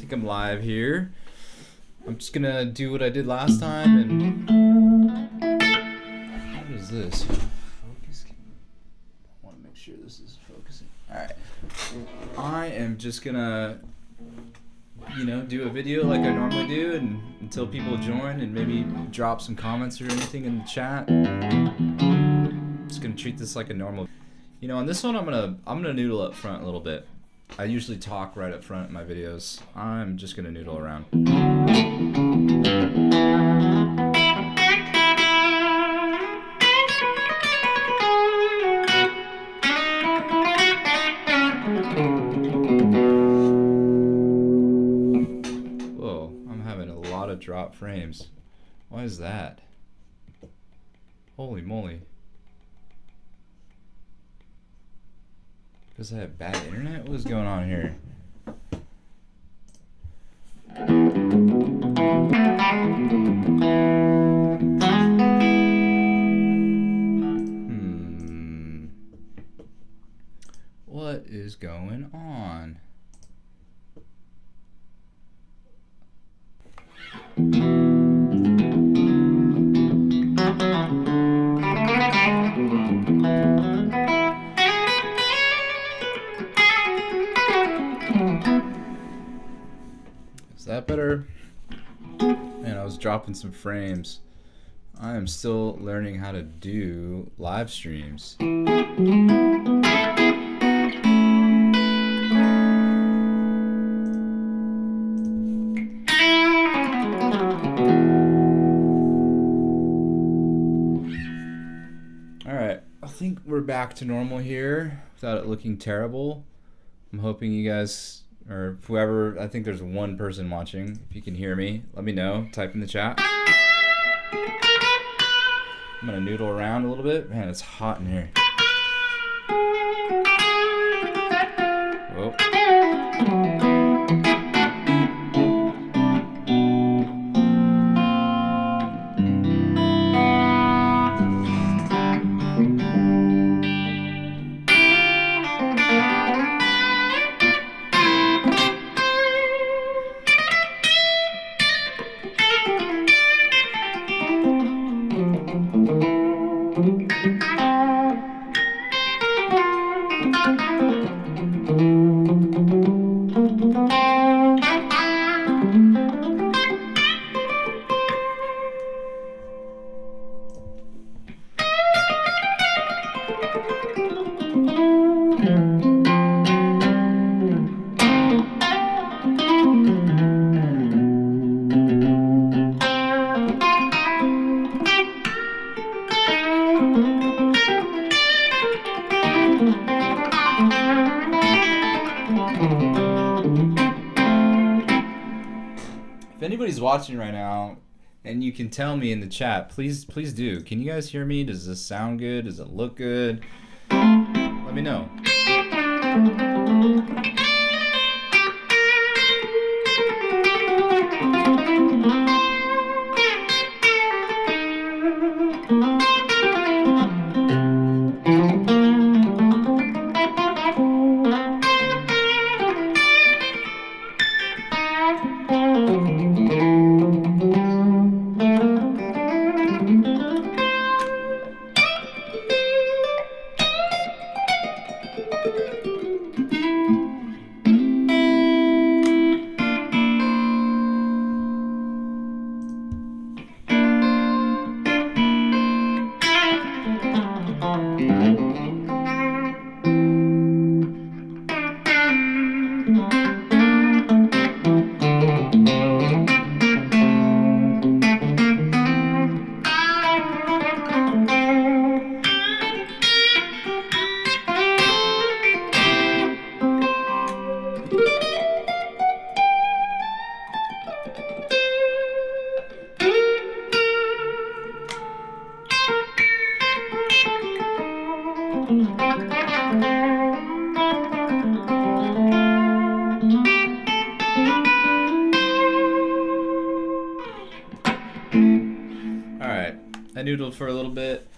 I'm live here. I'm just gonna do what I did last time and what is this? Focus. I want to make sure this is focusing. Alright. I am just gonna do a video like I normally do and until people join and maybe drop some comments or anything in the chat. Just gonna treat this like a normal. On this one I'm gonna noodle up front a little bit. I usually talk right up front in my videos. I'm just gonna noodle around. Whoa, I'm having a lot of drop frames. Why is that? Holy moly. Because I have bad internet? What is going on here? What is going on? Is that better? Man, I was dropping some frames. I am still learning how to do live streams. Alright, I think we're back to normal here without it looking terrible. I'm hoping you guys, or whoever, I think there's one person watching. If you can hear me, let me know. Type in the chat. I'm gonna noodle around a little bit. Man, it's hot in here. Whoa. If anybody's watching right now and you can tell me in the chat, please do. Can you guys hear me? Does this sound good? Does it look good? Let me know. Alright, I noodled for a little bit.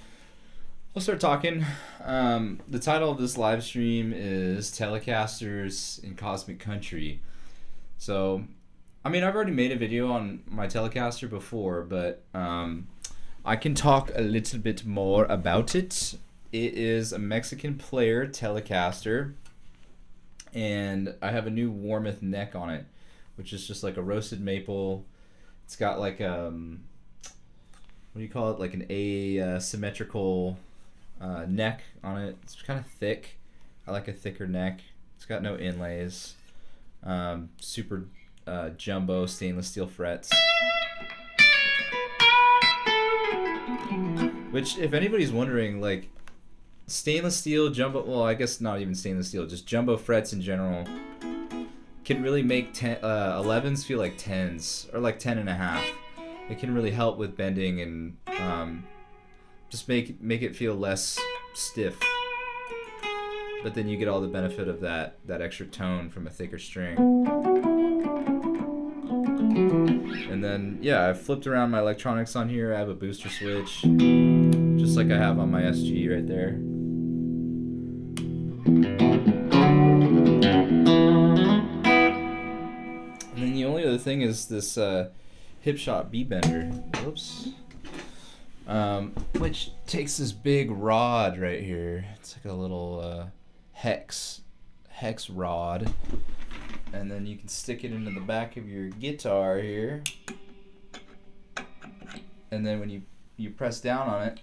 We'll start talking. The title of this live stream is Telecasters in Cosmic Country. So, I mean, I've already made a video on my Telecaster before, but I can talk a little bit more about it. It is a Mexican player Telecaster, and I have a new Warmouth neck on it, which is just like a roasted maple. It's got like what do you call it? Like an asymmetrical neck on it. It's kind of thick. I like a thicker neck. It's got no inlays. Super jumbo stainless steel frets. Which, if anybody's wondering, like, stainless steel jumbo, well, I guess not even stainless steel, just jumbo frets in general can really make 11s feel like 10s, or like 10 and a half. It can really help with bending and just make it feel less stiff. But then you get all the benefit of that extra tone from a thicker string. And then, yeah, I've flipped around my electronics on here. I have a booster switch, just like I have on my SG right there. And then the only other thing is this Hipshot B-bender. Whoops. Which takes this big rod right here. It's like a little hex rod, and then you can stick it into the back of your guitar here, and then when you press down on it,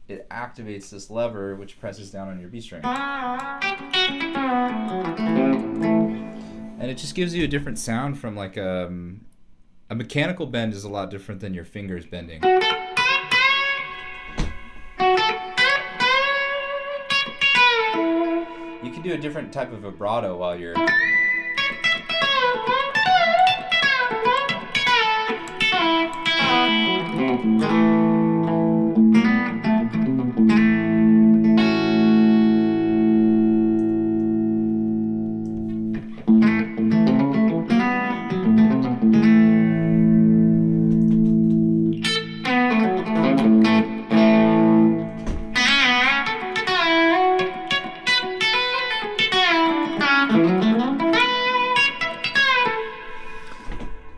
it activates this lever which presses down on your B string, and it just gives you a different sound from like a mechanical bend is a lot different than your fingers bending. You can do a different type of vibrato while you're...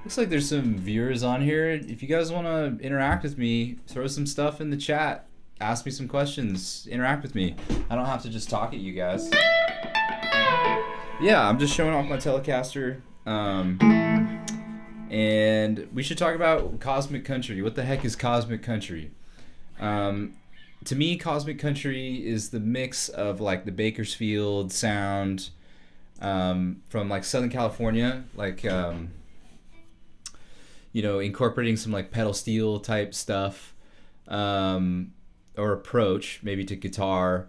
Looks like there's some viewers on here. If you guys want to interact with me, throw some stuff in the chat. Ask me some questions. Interact with me. I don't have to just talk at you guys. Yeah, I'm just showing off my Telecaster. And we should talk about Cosmic Country. What the heck is Cosmic Country? To me, Cosmic Country is the mix of like the Bakersfield sound from like Southern California, like you know, incorporating some like pedal steel type stuff, or approach maybe to guitar,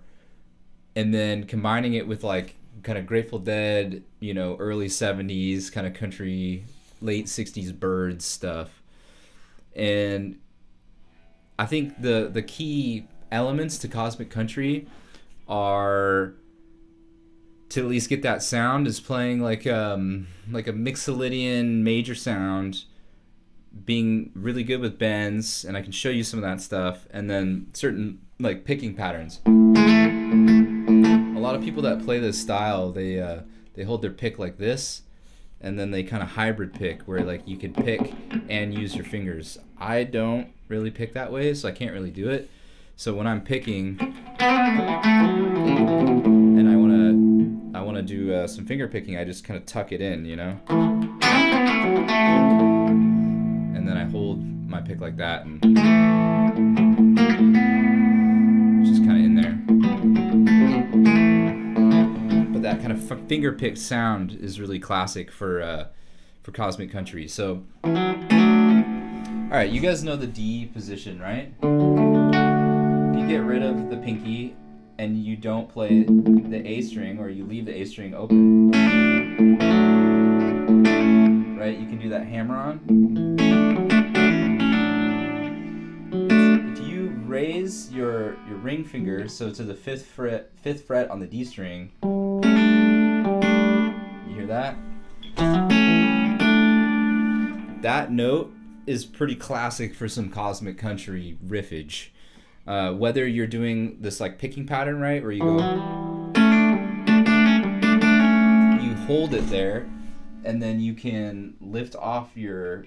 and then combining it with like kind of Grateful Dead, you know, early 70s kind of country, late 60s Birds stuff. And I think the key elements to Cosmic Country are to at least get that sound is playing like a Mixolydian major sound, being really good with bends, and I can show you some of that stuff, and then certain like picking patterns. A lot of people that play this style, they hold their pick like this, and then they kind of hybrid pick where like you can pick and use your fingers. I don't really pick that way, so I can't really do it. So when I'm picking and I want to do some finger picking, I just kind of tuck it in, you know, and then I hold my pick like that, and it's just kind of in there. But that kind of finger pick sound is really classic for Cosmic Country. So, all right, you guys know the D position, right? If you get rid of the pinky and you don't play the A string, or you leave the A string open, right? You can do that hammer on. If you raise your ring finger so to the fifth fret on the D string. You hear that? That note is pretty classic for some cosmic country riffage. Whether you're doing this like picking pattern, right, where you go, you hold it there, and then you can lift off your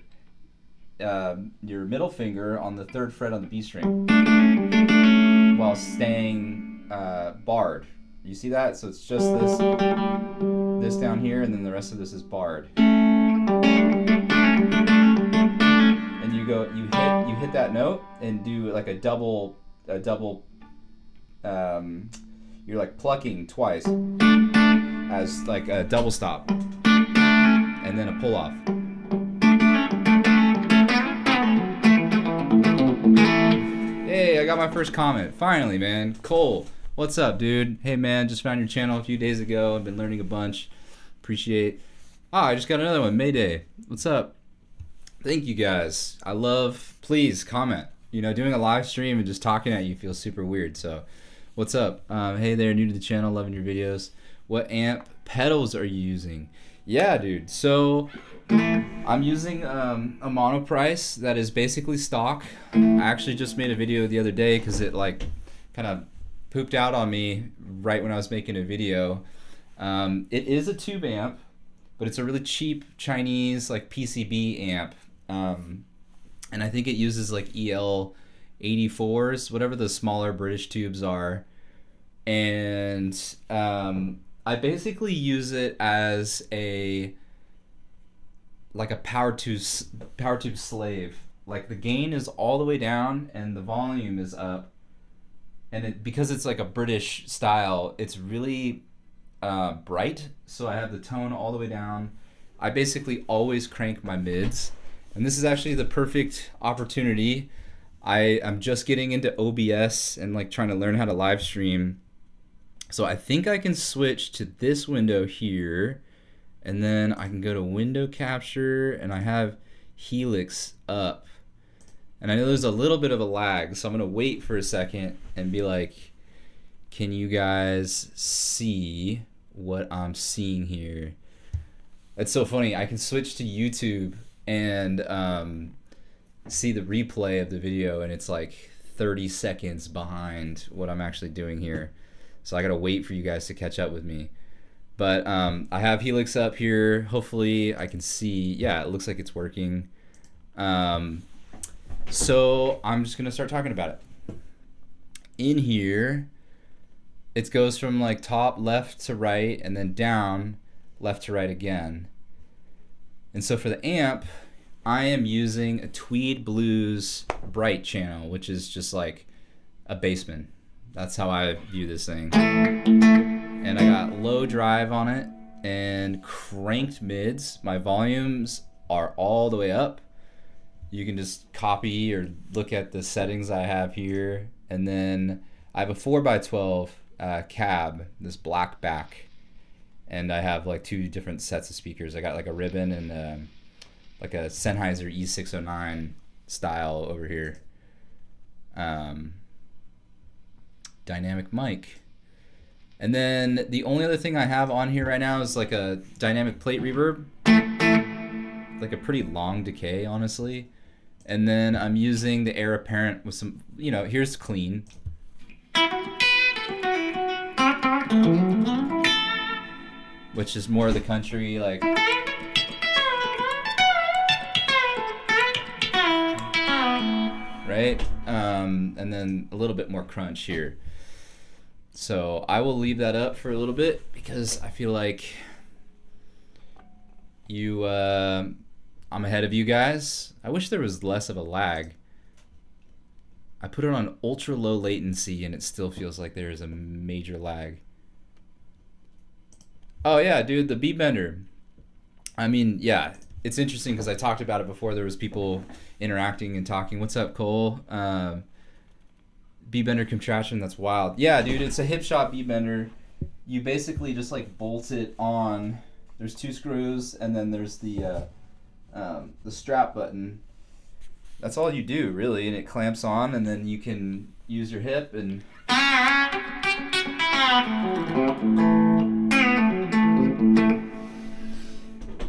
middle finger on the 3rd fret on the B string while staying barred. You see that? So it's just this down here, and then the rest of this is barred. And you hit that note and do like a double. You're like plucking twice as like a double stop, and then a pull off. Hey, I got my first comment. Finally, man. Cole, what's up, dude? Hey, man, just found your channel a few days ago. I've been learning a bunch. Appreciate. I just got another one. Mayday. What's up? Thank you, guys. Please comment. You know, doing a live stream and just talking at you feels super weird. So, what's up? Hey there, new to the channel, loving your videos. What amp pedals are you using? Yeah, dude. So, I'm using a Monoprice that is basically stock. I actually just made a video the other day because it like kind of pooped out on me right when I was making a video. It is a tube amp, but it's a really cheap Chinese like PCB amp. And I think it uses like EL84s, whatever the smaller British tubes are. And I basically use it as a power tube slave. Like the gain is all the way down and the volume is up. And because it's like a British style, it's really bright. So I have the tone all the way down. I basically always crank my mids. And this is actually the perfect opportunity. I'm just getting into OBS and like trying to learn how to live stream. So I think I can switch to this window here, and then I can go to window capture, and I have Helix up. And I know there's a little bit of a lag, so I'm gonna wait for a second and be like, can you guys see what I'm seeing here? That's so funny. I can switch to YouTube and see the replay of the video, and it's like 30 seconds behind what I'm actually doing here. So I gotta wait for you guys to catch up with me. But I have Helix up here. Hopefully I can see, yeah, it looks like it's working. So I'm just gonna start talking about it. In here, it goes from like top left to right and then down left to right again. And so for the amp, I am using a Tweed Blues Bright channel, which is just like a Bassman. That's how I view this thing. And I got low drive on it and cranked mids. My volumes are all the way up. You can just copy or look at the settings I have here. And then I have a 4x12 cab, this black back. And I have like 2 different sets of speakers. I got like a ribbon and like a Sennheiser E609 style over here. Dynamic mic. And then the only other thing I have on here right now is like a dynamic plate reverb. Like a pretty long decay, honestly. And then I'm using the Air Apparent with some, you know, here's clean. Which is more of the country, like. Right? And then a little bit more crunch here. So I will leave that up for a little bit because I feel like I'm ahead of you guys. I wish there was less of a lag. I put it on ultra low latency and it still feels like there is a major lag. Oh yeah, dude, the beat bender. I mean, yeah, it's interesting because I talked about it before. There was people interacting and talking. What's up, Cole? Beat bender contraption, that's wild. Yeah, dude, it's a hip shot beat bender. You basically just like bolt it on. There's 2 screws and then there's the strap button. that's all you do really, and it clamps on, and then you can use your hip and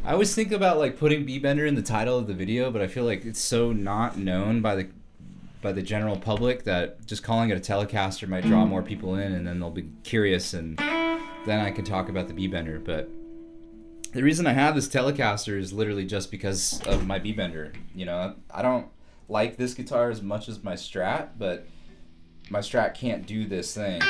I always think about like putting B-bender in the title of the video, but I feel like it's so not known by the general public that just calling it a Telecaster might draw more people in, and then they'll be curious, and then I can talk about the B-bender. But the reason I have this Telecaster is literally just because of my B-bender. You know, I don't like this guitar as much as my Strat, but my Strat can't do this thing.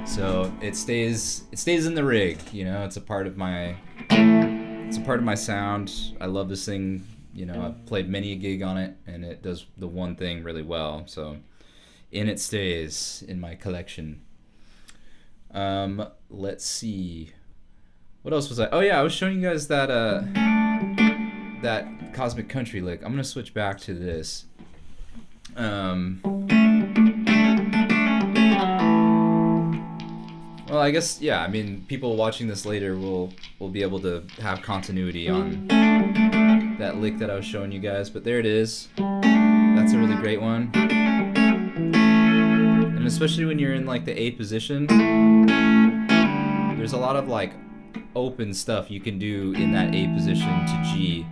So it stays in the rig, you know. It's a part of my sound. I love this thing, you know. I've played many a gig on it, and it does the one thing really well. So in it stays in my collection. Let's see, what else was I? Oh yeah, I was showing you guys that that Cosmic Country lick. I'm gonna switch back to this. Well, I guess, yeah, I mean, people watching this later will be able to have continuity on that lick that I was showing you guys, but there it is. That's a really great one. And especially when you're in like the A position, there's a lot of like open stuff you can do in that A position to G.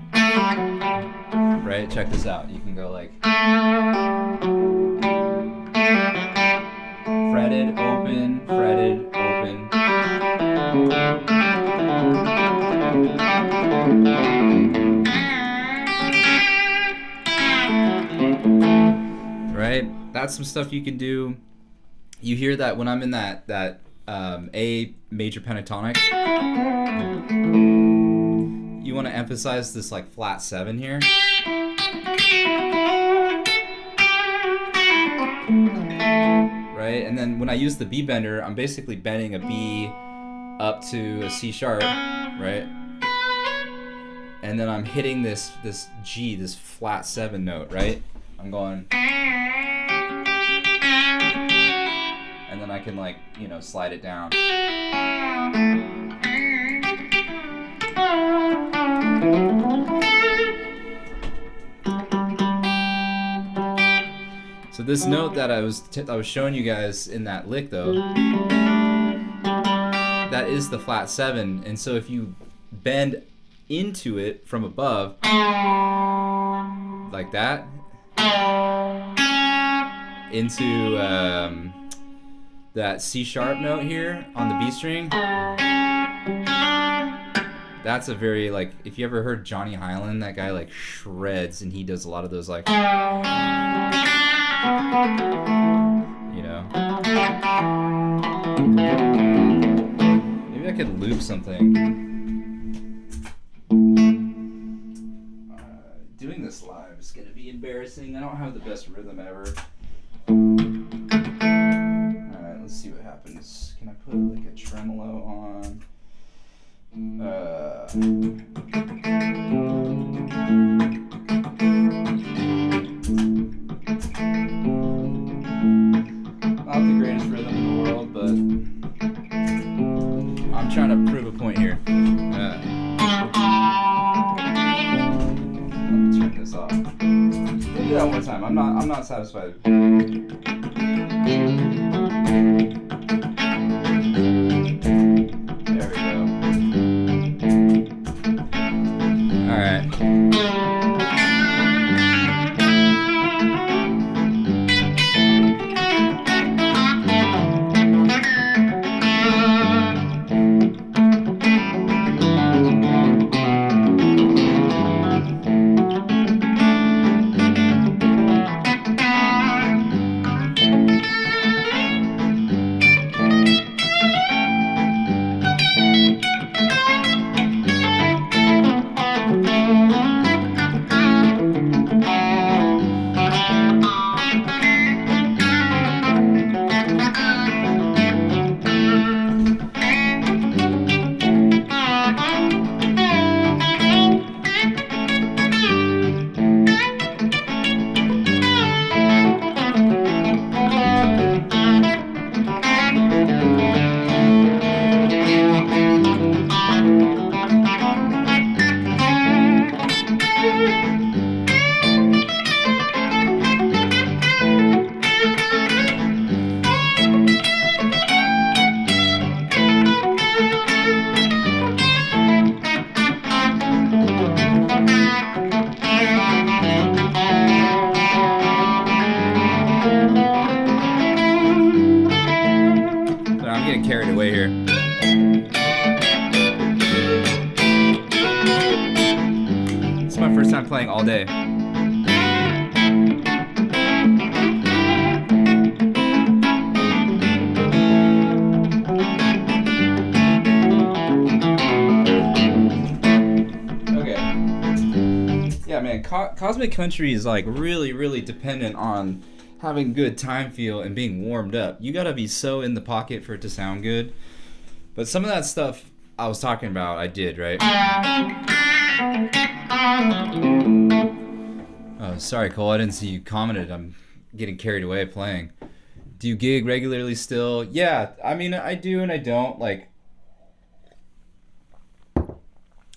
Right? Check this out. You can go like fretted, open, fretted, open. Right? That's some stuff you can do. You hear that when I'm in that A major pentatonic. You want to emphasize this like flat 7 here. Right? And then when I use the B-bender, I'm basically bending a B up to a C sharp, right? And then I'm hitting this G, this flat 7 note, right? I'm going, and then I can like, you know, slide it down. So this note that I was showing you guys in that lick though, that is the flat 7, and so if you bend into it from above, like that, into that C sharp note here on the B string, that's a very, like, if you ever heard Johnny Hyland, that guy like shreds, and he does a lot of those like, you know. Maybe I could loop something. Doing this live is gonna be embarrassing. I don't have the best rhythm ever. Alright, let's see what happens. Can I put like a tremolo on? Not the greatest rhythm in the world, but I'm trying to prove a point here. Let me turn this off. We'll do that one time. I'm not satisfied. There we go. All right. It's my first time playing all day. Yeah, man, Cosmic Country is like really dependent on having good time feel and being warmed up. You gotta be so in the pocket for it to sound good. But some of that stuff I was talking about, I did, right? Oh, sorry, Cole, I didn't see you commented. I'm getting carried away playing. Do you gig regularly still? Yeah, I mean, I do and I don't. Like,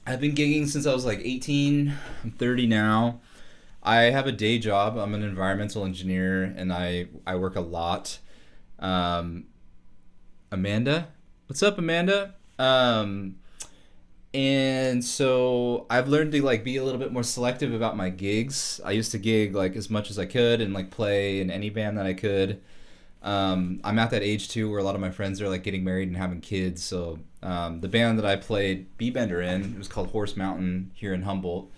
I've been gigging since I was like 18. I'm 30 now. I have a day job. I'm an environmental engineer and I work a lot. Amanda? What's up, Amanda? And so I've learned to like be a little bit more selective about my gigs. I used to gig like as much as I could and like play in any band that I could. I'm at that age too where a lot of my friends are like getting married and having kids. So the band that I played B-Bender in, it was called Horse Mountain here in Humboldt.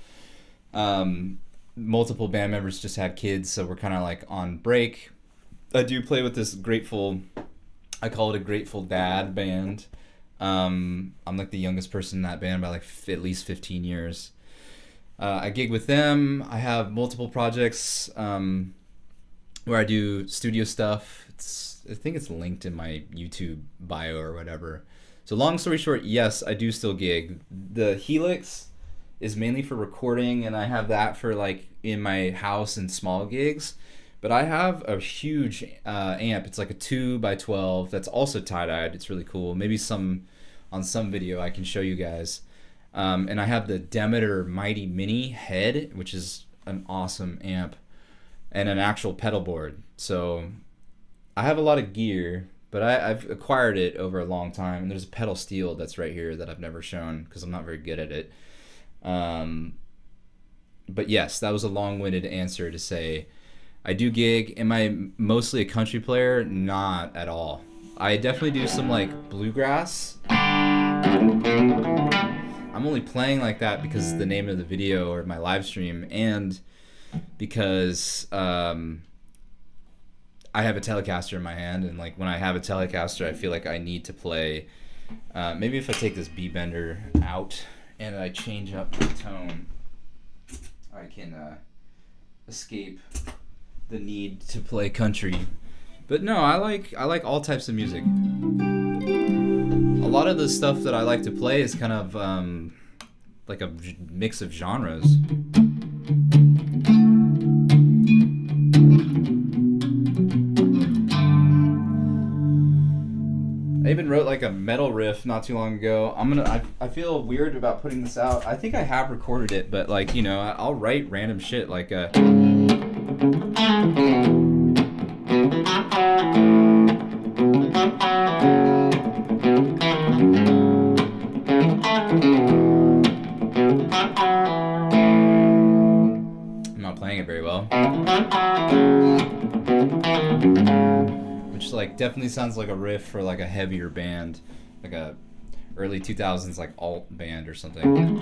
Multiple band members just had kids, so we're kind of like on break. I do play with this I call it a Grateful Dad band. I'm like the youngest person in that band by like at least 15 years. I gig with them. I have multiple projects where I do studio stuff. I think it's linked in my YouTube bio or whatever. So long story short, yes, I do still gig. The Helix is mainly for recording, and I have that for like in my house and small gigs. But I have a huge amp. It's like a 2x12 that's also tie-dyed. It's really cool. Maybe on some video I can show you guys. And I have the Demeter Mighty Mini head, which is an awesome amp, and an actual pedal board. So I have a lot of gear, but I've acquired it over a long time. And there's a pedal steel that's right here that I've never shown because I'm not very good at it. But yes, that was a long-winded answer to say I do gig. Am I mostly a country player? Not at all. I definitely do some like bluegrass. I'm only playing like that because the name of the video or my live stream, and because I have a Telecaster in my hand, and like when I have a Telecaster, I feel like I need to play. Maybe if I take this B-Bender out and I change up the tone, I can escape the need to play country. But no, I like all types of music. A lot of the stuff that I like to play is kind of like a mix of genres. I even wrote like a metal riff not too long ago. I feel weird about putting this out. I think I have recorded it, but like, you know, I'll write random shit like a I'm not playing it very well. Which like definitely sounds like a riff for like a heavier band, like a early 2000s like alt band or something.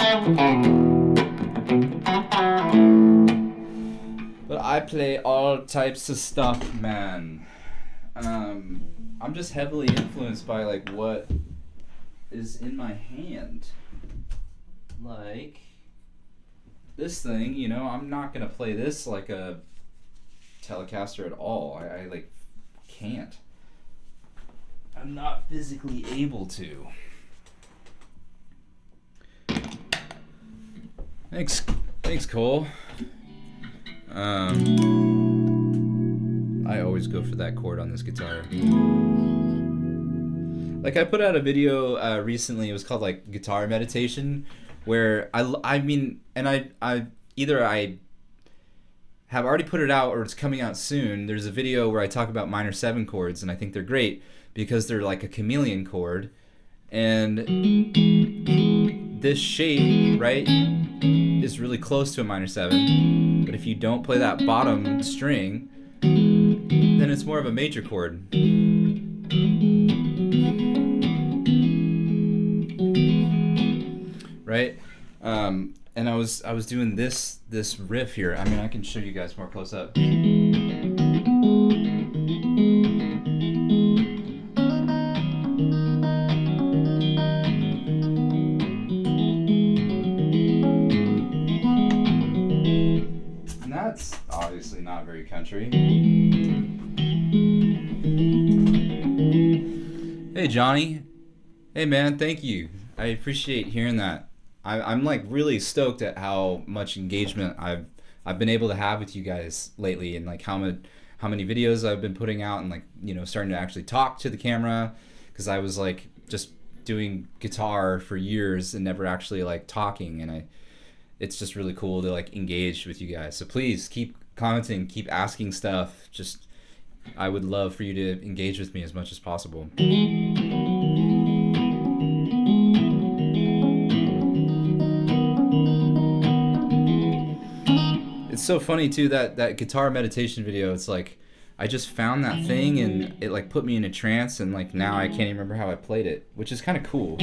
But I play all types of stuff, man. I'm just heavily influenced by like what is in my hand. Like this thing, you know, I'm not gonna play this like a Telecaster at all. I like can't. I'm not physically able to. Thanks, Cole. I always go for that chord on this guitar. Like I put out a video recently. It was called like Guitar Meditation, where I mean, and I either I have already put it out or it's coming out soon. There's a video where I talk about minor 7 chords, and I think they're great because they're like a chameleon chord, and this shape, right, is really close to a minor 7, but if you don't play that bottom string, then it's more of a major chord. Right? and I was doing this riff here. I mean, I can show you guys more close up. And that's obviously not very country. Hey Johnny. Hey man, thank you. I appreciate hearing that. I'm like really stoked at how much engagement I've been able to have with you guys lately, and like how many videos I've been putting out, and like, you know, starting to actually talk to the camera, because I was like just doing guitar for years and never actually like talking, and it's just really cool to like engage with you guys. So please keep commenting, keep asking stuff. Just, I would love for you to engage with me as much as possible. It's so funny too, that guitar meditation video. It's like I just found that thing and it like put me in a trance, and like now I can't even remember how I played it, which is kind of cool.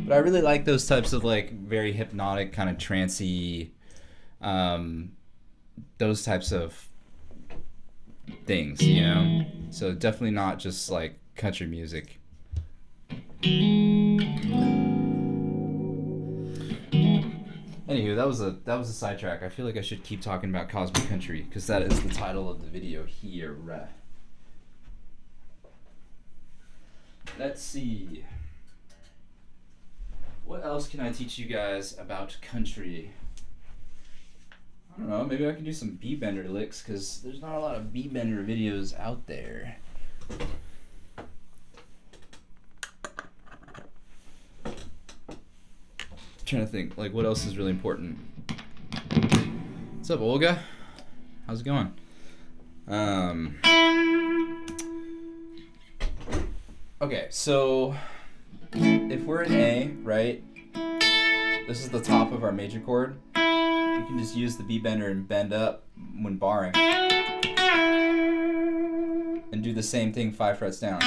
But I really like those types of like very hypnotic, kind of trancey, those types of things, you know? So definitely not just like country music. Anywho, that was a sidetrack. I feel like I should keep talking about Cosmic Country, because that is the title of the video here. Let's see. What else can I teach you guys about country? I don't know, maybe I can do some B-bender licks, because there's not a lot of B-bender videos out there. Trying to think, like, what else is really important? What's up, Olga? How's it going? Okay, so if we're in A, right? This is the top of our major chord. You can just use the B bender and bend up when barring. And do the same thing 5 frets down.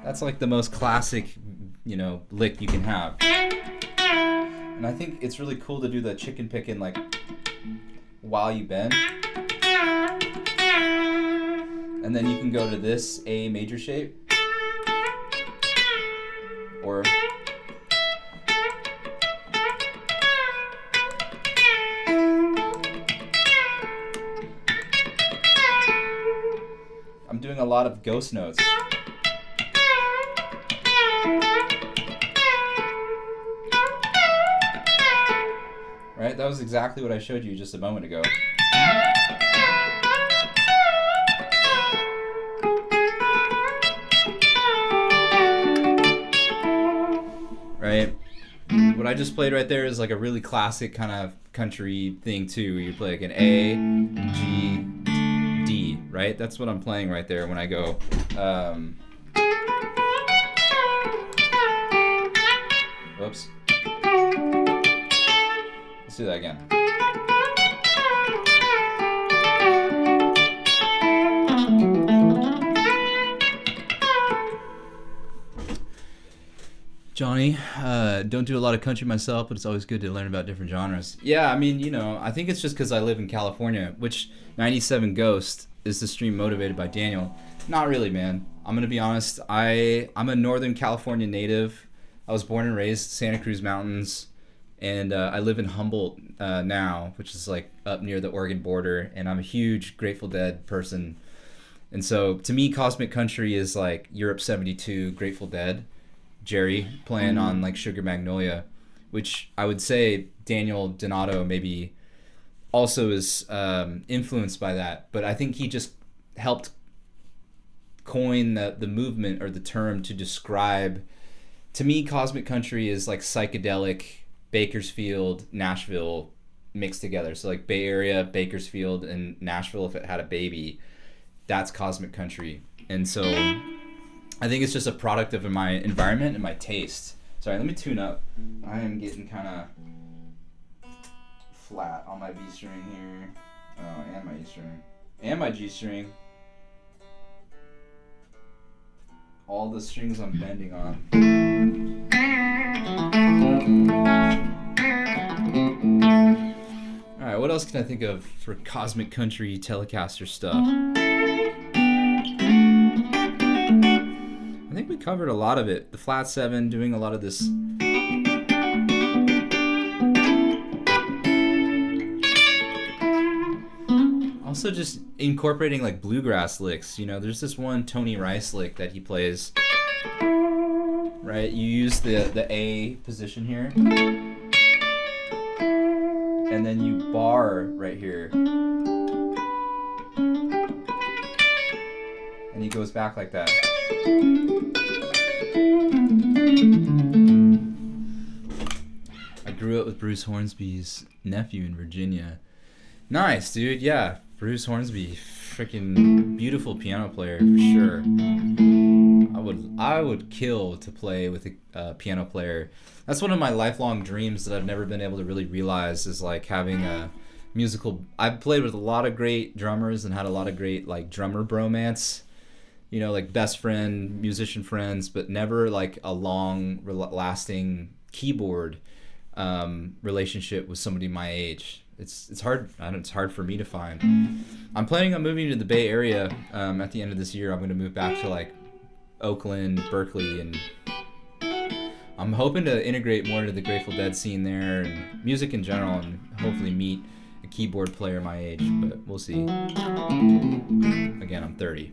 That's like the most classic, you know, lick you can have. And I think it's really cool to do the chicken picking like while you bend. And then you can go to this A major shape. Or I'm doing a lot of ghost notes. Right? That was exactly what I showed you just a moment ago. Right? What I just played right there is like a really classic kind of country thing too. You play like an A, G, D, right? That's what I'm playing right there when I go. Whoops. Let's do that again. Johnny, don't do a lot of country myself, but it's always good to learn about different genres. Yeah, I mean, you know, I think it's just because I live in California, which 97 Ghost is the stream motivated by Daniel. Not really, man. I'm going to be honest. I'm a Northern California native. I was born and raised Santa Cruz Mountains, and I live in Humboldt now, which is like up near the Oregon border, and I'm a huge Grateful Dead person. And so to me, Cosmic Country is like Europe 72, Grateful Dead. Jerry playing on like Sugar Magnolia, which I would say Daniel Donato maybe also is influenced by that, but I think he just helped coin the movement or the term to describe. To me, Cosmic Country is like psychedelic Bakersfield, Nashville mixed together. So like Bay Area, Bakersfield, and Nashville if it had a baby, that's Cosmic Country. And so I think it's just a product of my environment and my taste. Sorry, let me tune up. I am getting kind of flat on my B string here. Oh, and my E string. And my G string. All the strings I'm bending on. Alright, what else can I think of for Cosmic Country Telecaster stuff? I think we covered a lot of it. The flat 7, doing a lot of this. Also just incorporating like bluegrass licks. You know, there's this one Tony Rice lick that he plays. Right? You use the A position here. And then you bar right here. And he goes back like that. I grew up with Bruce Hornsby's nephew in Virginia. Nice, dude. Yeah, Bruce Hornsby, freaking beautiful piano player for sure. I would kill to play with a piano player. That's one of my lifelong dreams that I've never been able to really realize, is like having a musical. I've played with a lot of great drummers and had a lot of great like drummer bromance, you know, like best friend, musician friends, but never like a long lasting keyboard relationship with somebody my age. It's hard. I know it's hard for me to find. I'm planning on moving to the Bay Area at the end of this year. I'm going to move back to like Oakland, Berkeley, and I'm hoping to integrate more into the Grateful Dead scene there and music in general, and hopefully meet a keyboard player my age, but we'll see. Again, I'm 30.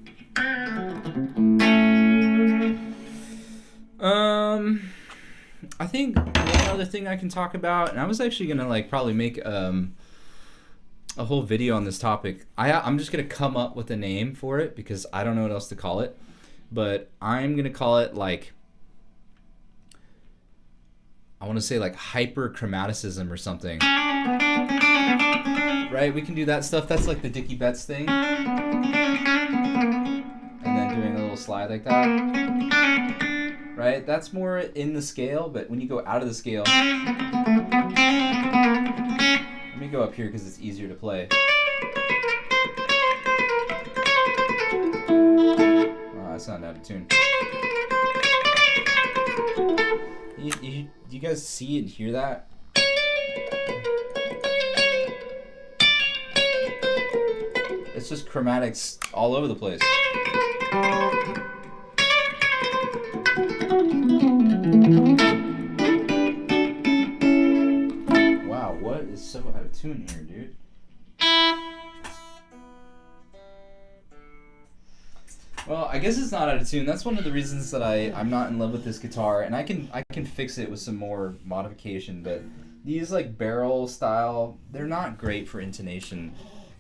I think one other thing I can talk about, and I was actually gonna like probably make a whole video on this topic. I'm just gonna come up with a name for it because I don't know what else to call it, but I'm gonna call it like, I want to say like hyperchromaticism or something. Right? We can do that stuff. That's like the Dickie Betts thing. And then doing a little slide like that. Right? That's more in the scale, but when you go out of the scale, let me go up here because it's easier to play. Oh, that's not out of tune. Do you guys see and hear that? It's just chromatics all over the place. Wow, what is so out of tune here, dude? Well, I guess it's not out of tune. That's one of the reasons that I'm not in love with this guitar, and I can fix it with some more modification, but these like barrel style, they're not great for intonation.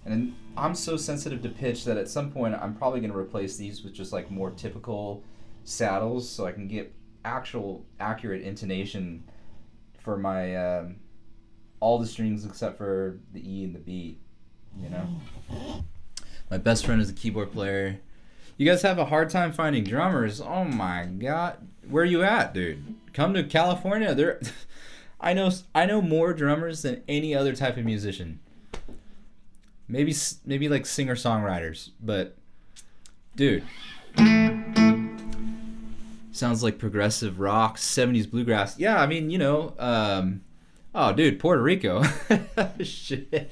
And I'm so sensitive to pitch that at some point I'm probably going to replace these with just like more typical saddles so I can get actual accurate intonation for my all the strings except for the E and the B, you know. My best friend is a keyboard player. You guys have a hard time finding drummers. Oh my god. Where you at, dude? Come to California. I know more drummers than any other type of musician. Maybe like singer-songwriters, but dude. Sounds like progressive rock, 70s bluegrass. Yeah, I mean, you know, oh dude, Puerto Rico. Shit.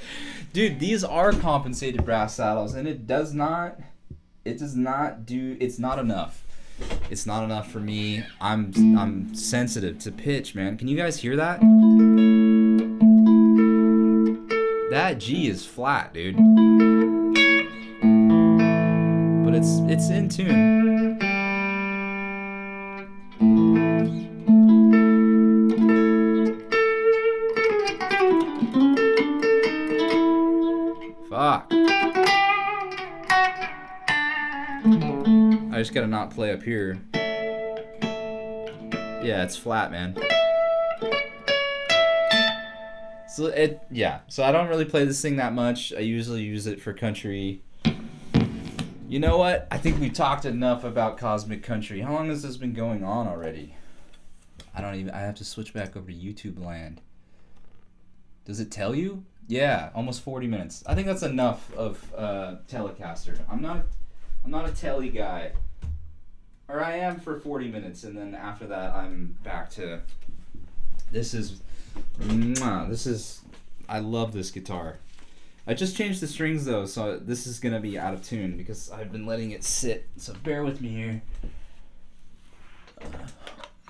Dude, these are compensated brass saddles, and it's not enough. It's not enough for me. I'm sensitive to pitch, man. Can you guys hear that? That G is flat, dude. But it's in tune. Fuck. I just gotta not play up here. Yeah, it's flat, man. So so I don't really play this thing that much. I usually use it for country. You know what? I think we've talked enough about Cosmic Country. How long has this been going on already? I have to switch back over to YouTube land. Does it tell you? Yeah, almost 40 minutes. I think that's enough of Telecaster. I'm not a telly guy. Or I am for 40 minutes, and then after that I'm back to this is I love this guitar. I just changed the strings though, so this is gonna be out of tune because I've been letting it sit. So bear with me here.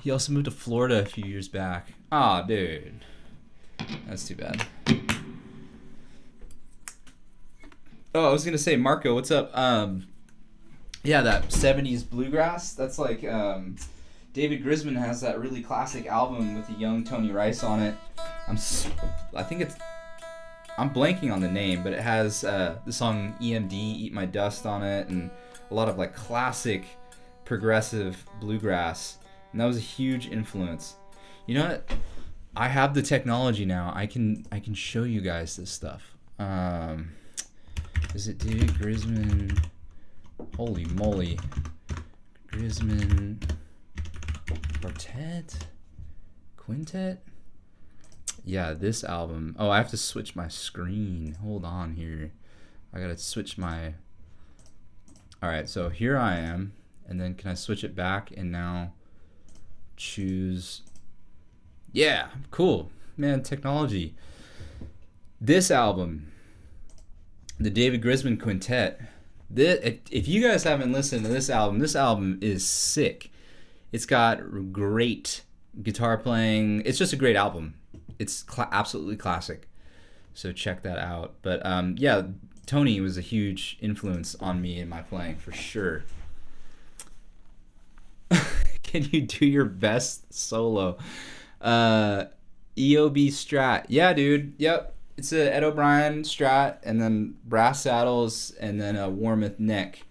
He also moved to Florida a few years back. Aw, dude. That's too bad. Oh, I was gonna say, Marco, what's up? Yeah, that 70s bluegrass. That's like David Grisman has that really classic album with the young Tony Rice on it. I think it's. I'm blanking on the name, but it has the song EMD, Eat My Dust on it, and a lot of like classic progressive bluegrass. And that was a huge influence. You know what? I have the technology now. I can show you guys this stuff. Is it David Grisman? Holy moly. Grisman Quartet? Quintet? Yeah, this album. Oh, I have to switch my screen. Hold on here. I gotta switch my... Alright, so here I am. And then can I switch it back and now choose... Yeah, cool. Man, technology. This album, the David Grisman Quintet. If you guys haven't listened to this album is sick. It's got great guitar playing. It's just a great album. It's absolutely classic. So check that out. But yeah, Tony was a huge influence on me in my playing for sure. Can you do your best solo? EOB Strat. Yeah, dude. Yep. It's a Ed O'Brien Strat, and then brass saddles, and then a Warmoth neck.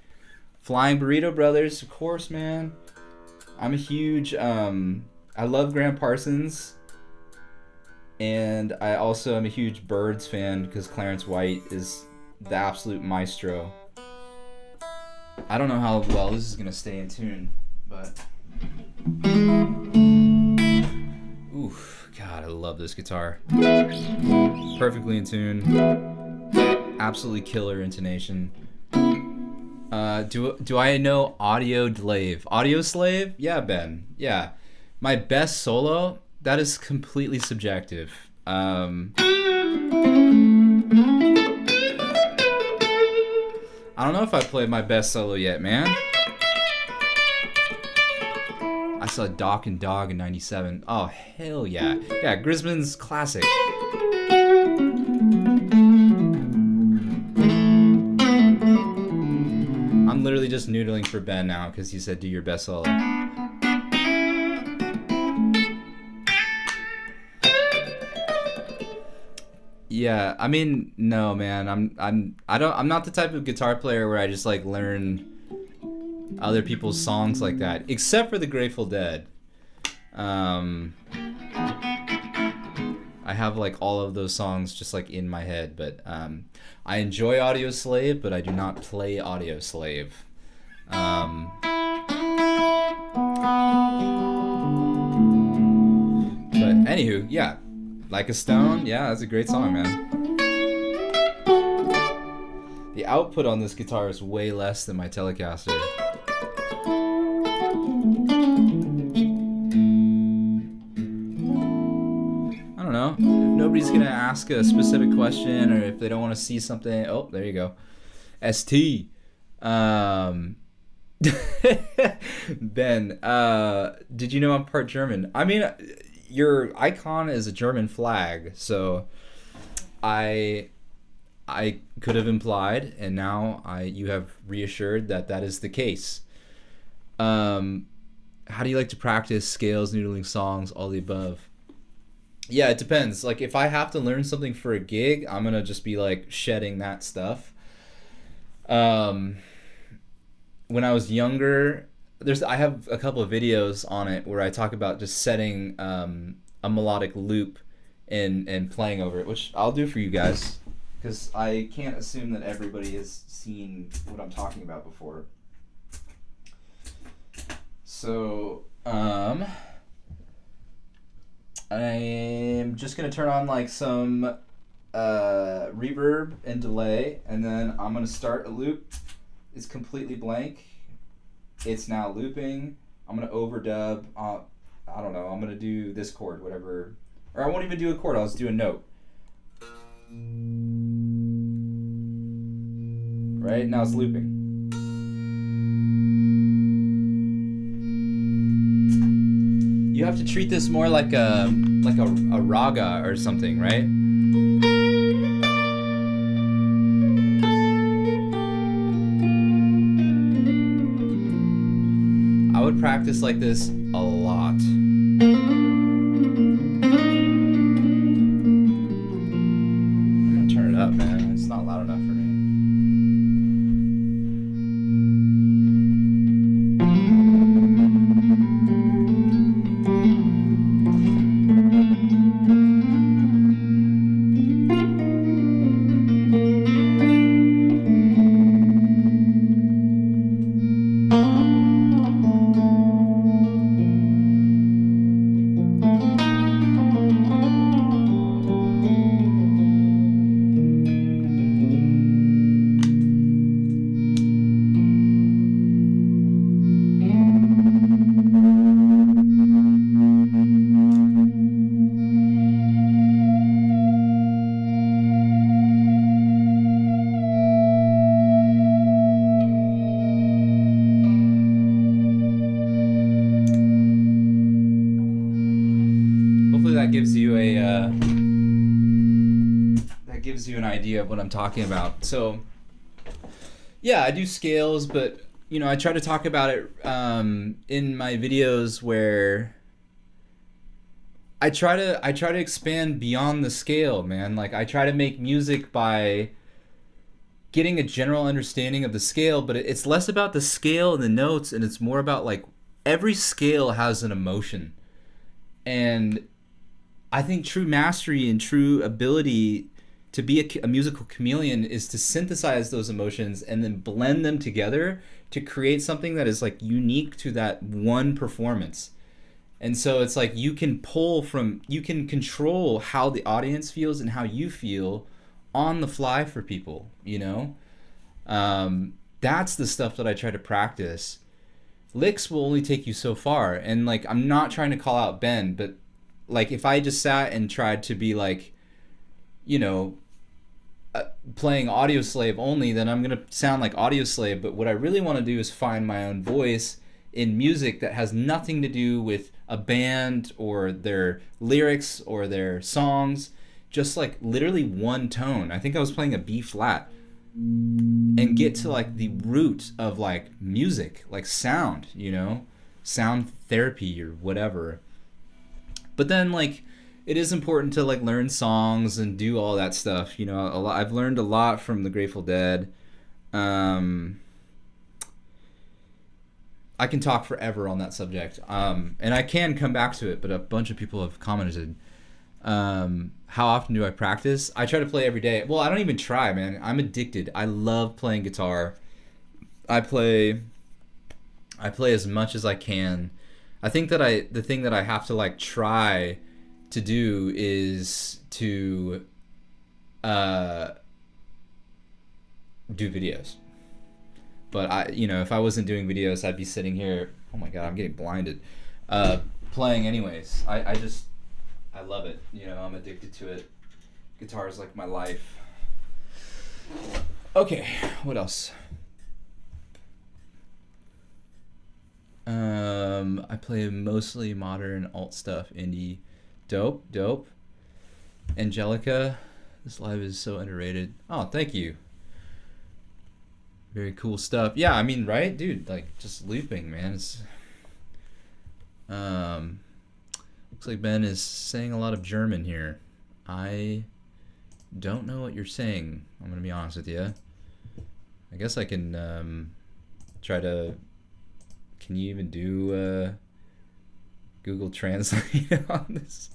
Flying Burrito Brothers, of course, man. I'm a huge, I love Graham Parsons, and I also am a huge Byrds fan because Clarence White is the absolute maestro. I don't know how well this is going to stay in tune, but... Oof. God, I love this guitar. Perfectly in tune. Absolutely killer intonation. Do I know Audio Slave? Audio Slave? Yeah, Ben. Yeah. My best solo, that is completely subjective. I don't know if I played my best solo yet, man. I saw Doc and Dog in 97. Oh, hell yeah. Yeah, Grisman's classic. I'm literally just noodling for Ben now because he said do your best solo. Yeah, I mean, no, man. I'm not the type of guitar player where I just like learn other people's songs like that, except for the Grateful Dead. I have like all of those songs just like in my head, but I enjoy Audio Slave, but I do not play Audio Slave. But anywho, yeah, Like a Stone, yeah, that's a great song, man. The output on this guitar is way less than my Telecaster. I don't know. If nobody's gonna ask a specific question, or if they don't want to see something, oh, there you go. ST. Ben, did you know I'm part German? I mean, your icon is a German flag, so I could have implied, and now you have reassured that that is the case. How do you like to practice scales, noodling songs, all the above? Yeah, it depends. Like, if I have to learn something for a gig, I'm gonna just be like shedding that stuff. When I was younger, I have a couple of videos on it where I talk about just setting a melodic loop and playing over it, which I'll do for you guys, because I can't assume that everybody has seen what I'm talking about before. So, I am just gonna turn on like some reverb and delay, and then I'm gonna start a loop. It's completely blank. It's now looping. I'm gonna overdub. I don't know. I'm gonna do this chord, whatever, or I won't even do a chord. I'll just do a note. Right now it's looping. You have to treat this more like a raga or something, right? I would practice like this a lot. I'm gonna turn it up, man. It's not loud enough for me. Gives you an idea of what I'm talking about. So yeah, I do scales, but you know, I try to talk about it in my videos where I try to expand beyond the scale, man. Like I try to make music by getting a general understanding of the scale, but it's less about the scale and the notes, and it's more about like every scale has an emotion. And I think true mastery and true ability to be a musical chameleon is to synthesize those emotions and then blend them together to create something that is like unique to that one performance. And so it's like you can control how the audience feels and how you feel on the fly for people, you know? That's the stuff that I try to practice. Licks will only take you so far. And like, I'm not trying to call out Ben, but like if I just sat and tried to be like, you know, playing Audioslave only, then I'm gonna sound like Audioslave. But what I really want to do is find my own voice in music that has nothing to do with a band or their lyrics or their songs, just like literally one tone. I think I was playing a B flat, and get to like the root of like music, like sound, you know, sound therapy or whatever. But then like it is important to like learn songs and do all that stuff. You know, I've learned a lot from the Grateful Dead. I can talk forever on that subject. And I can come back to it, but a bunch of people have commented. How often do I practice? I try to play every day. Well, I don't even try, man. I'm addicted. I love playing guitar. I play as much as I can. I think that the thing that I have to like try to do is to do videos. But you know, if I wasn't doing videos, I'd be sitting here. Oh my God, I'm getting blinded. Playing anyways. I love it. You know, I'm addicted to it. Guitar is like my life. Okay, what else? I play mostly modern alt stuff, indie. Dope. Angelica, this live is so underrated. Oh, thank you. Very cool stuff. Yeah, I mean, right, dude? Like just looping, man. It's, looks like Ben is saying a lot of German here. I don't know what you're saying. I'm gonna be honest with you. I guess I can try to. Can you even do Google Translate on this?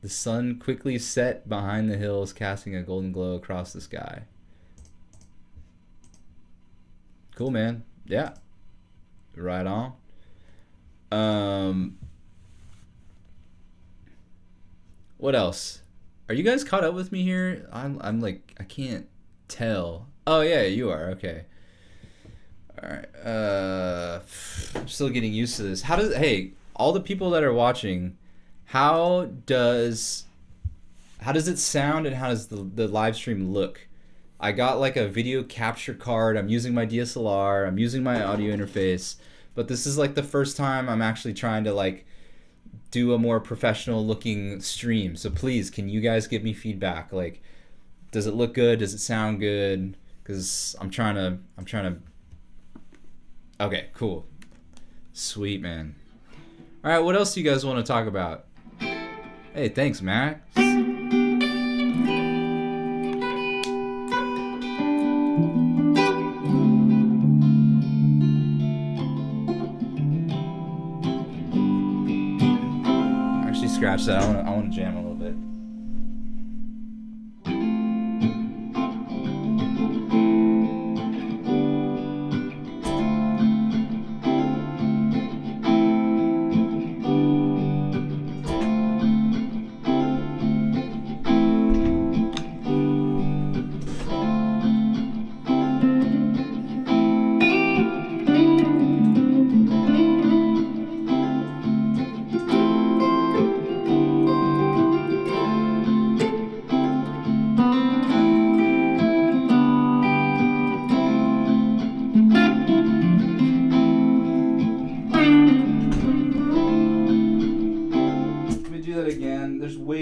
The sun quickly set behind the hills, casting a golden glow across the sky. Cool, man. Yeah. Right on. What else? Are you guys caught up with me here? I'm like, I can't tell. Oh yeah, you are. Okay. All right. I'm still getting used to this. Hey, all the people that are watching, how does it sound and how does the live stream look? I got like a video capture card. I'm using my DSLR. I'm using my audio interface. But this is like the first time I'm actually trying to like do a more professional looking stream. So please, can you guys give me feedback? Like, does it look good? Does it sound good? Because I'm trying to. Okay, cool. Sweet, man. All right, what else do you guys want to talk about? Hey, thanks, Max. Actually, scratch that. I want to jam a little bit.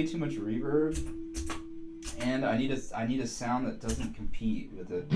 Too much reverb, and I need a sound that doesn't compete with it.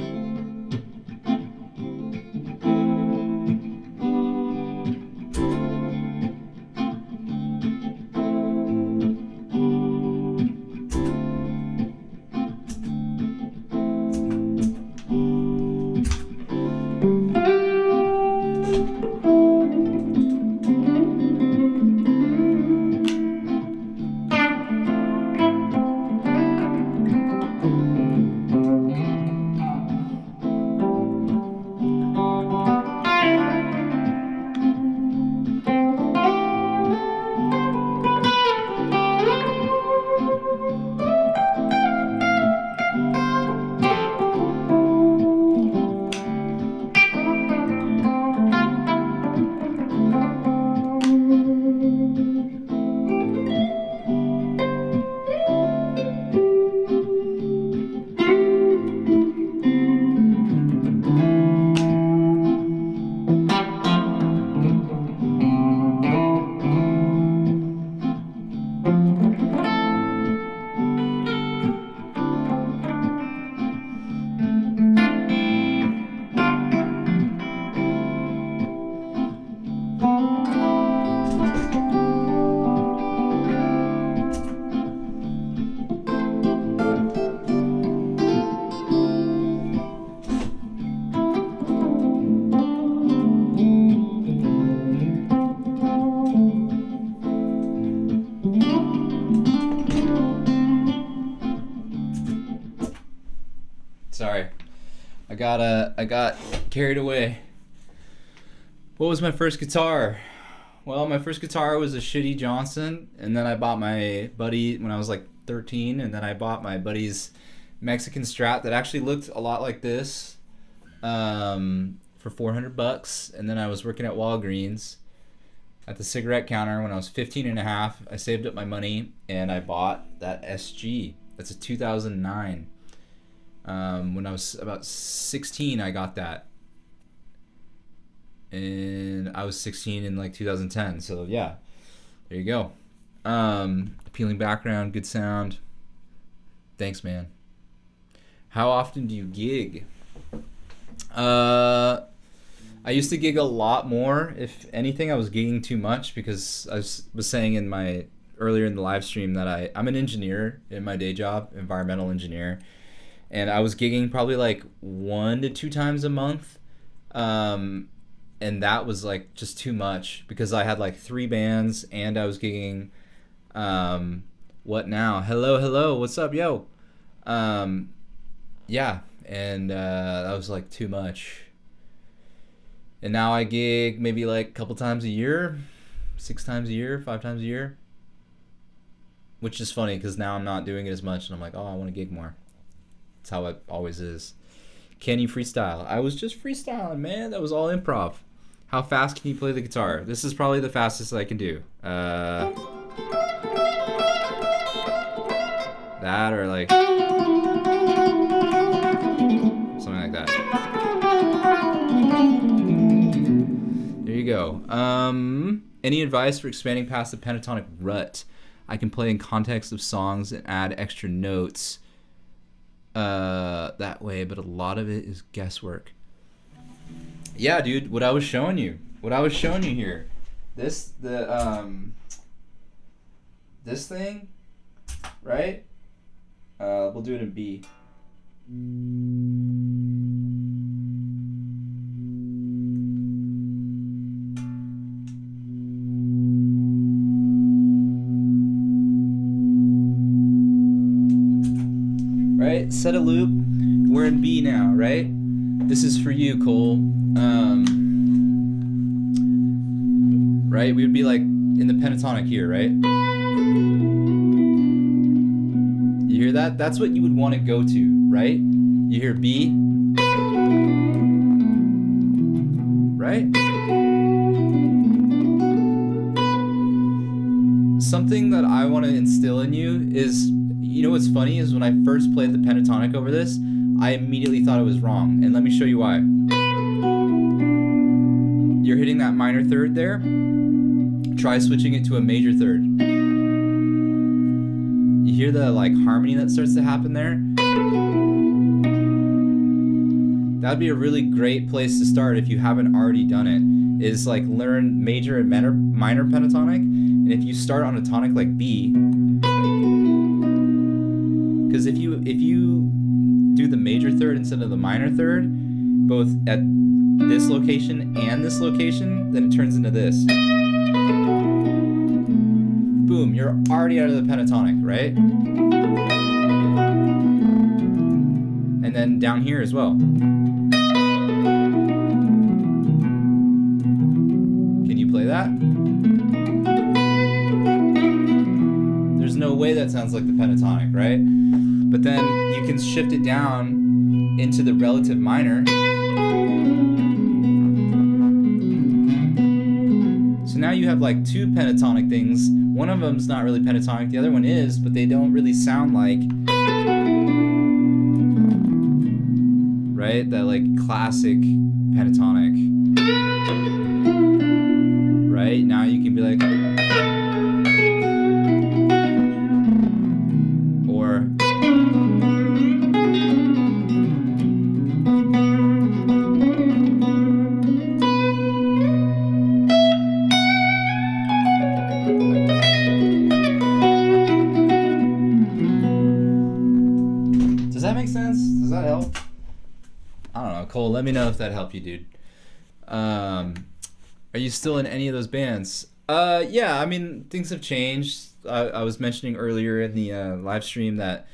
Sorry, I got carried away. What was my first guitar? Well, my first guitar was a shitty Johnson, and then I bought my buddy when I was like 13, and then I bought my buddy's Mexican Strat that actually looked a lot like this for $400, and then I was working at Walgreens at the cigarette counter when I was 15 and a half. I saved up my money and I bought that SG. That's a 2009. When I was about 16, I got that. And I was 16 in like 2010. So yeah, there you go. Appealing background, good sound. Thanks, man. How often do you gig? I used to gig a lot more. If anything, I was gigging too much because I was saying earlier in the live stream that I'm an engineer in my day job, environmental engineer. And I was gigging probably like 1 to 2 times a month. And that was like just too much because I had like 3 bands and I was gigging. What now? Hello, what's up, yo? Yeah, and that was like too much. And now I gig maybe like a couple times a year, 6 times a year, 5 times a year. which is funny because now I'm not doing it as much, and I'm like, oh, I want to gig more. That's how it always is. Can you freestyle? I was just freestyling, man. That was all improv. How fast can you play the guitar? This is probably the fastest I can do. That or like something like that. There you go. Any advice for expanding past the pentatonic rut? I can play in context of songs and add extra notes that way, but a lot of it is guesswork. Yeah, dude, what I was showing you here. This thing, right? We'll do it in B. Right? Set a loop. We're in B now, right? This is for you, Cole. Right? We would be like in the pentatonic here, right? You hear that? That's what you would want to go to, right? You hear B, right? Something that I want to instill in you is, you know what's funny is when I first played the pentatonic over this, I immediately thought it was wrong. And let me show you why. You're hitting that minor third there. Try switching it to a major third. You hear the like harmony that starts to happen there? That'd be a really great place to start if you haven't already done it. Is like learn major and minor pentatonic. And if you start on a tonic like B, because if you do the major third instead of the minor third, both at this location and this location, then it turns into this. Boom, you're already out of the pentatonic, right? And then down here as well. Can you play that? There's no way that sounds like the pentatonic, right? But then you can shift it down into the relative minor. So now you have like two pentatonic things. One of them's not really pentatonic, the other one is, but they don't really sound like, right? That like classic pentatonic. Right? Now you can be like, or does that make sense? Does that help? I don't know, Cole, let me know if that helped you, dude. Are you still in any of those bands? Yeah, I mean, things have changed. I was mentioning earlier in the live stream that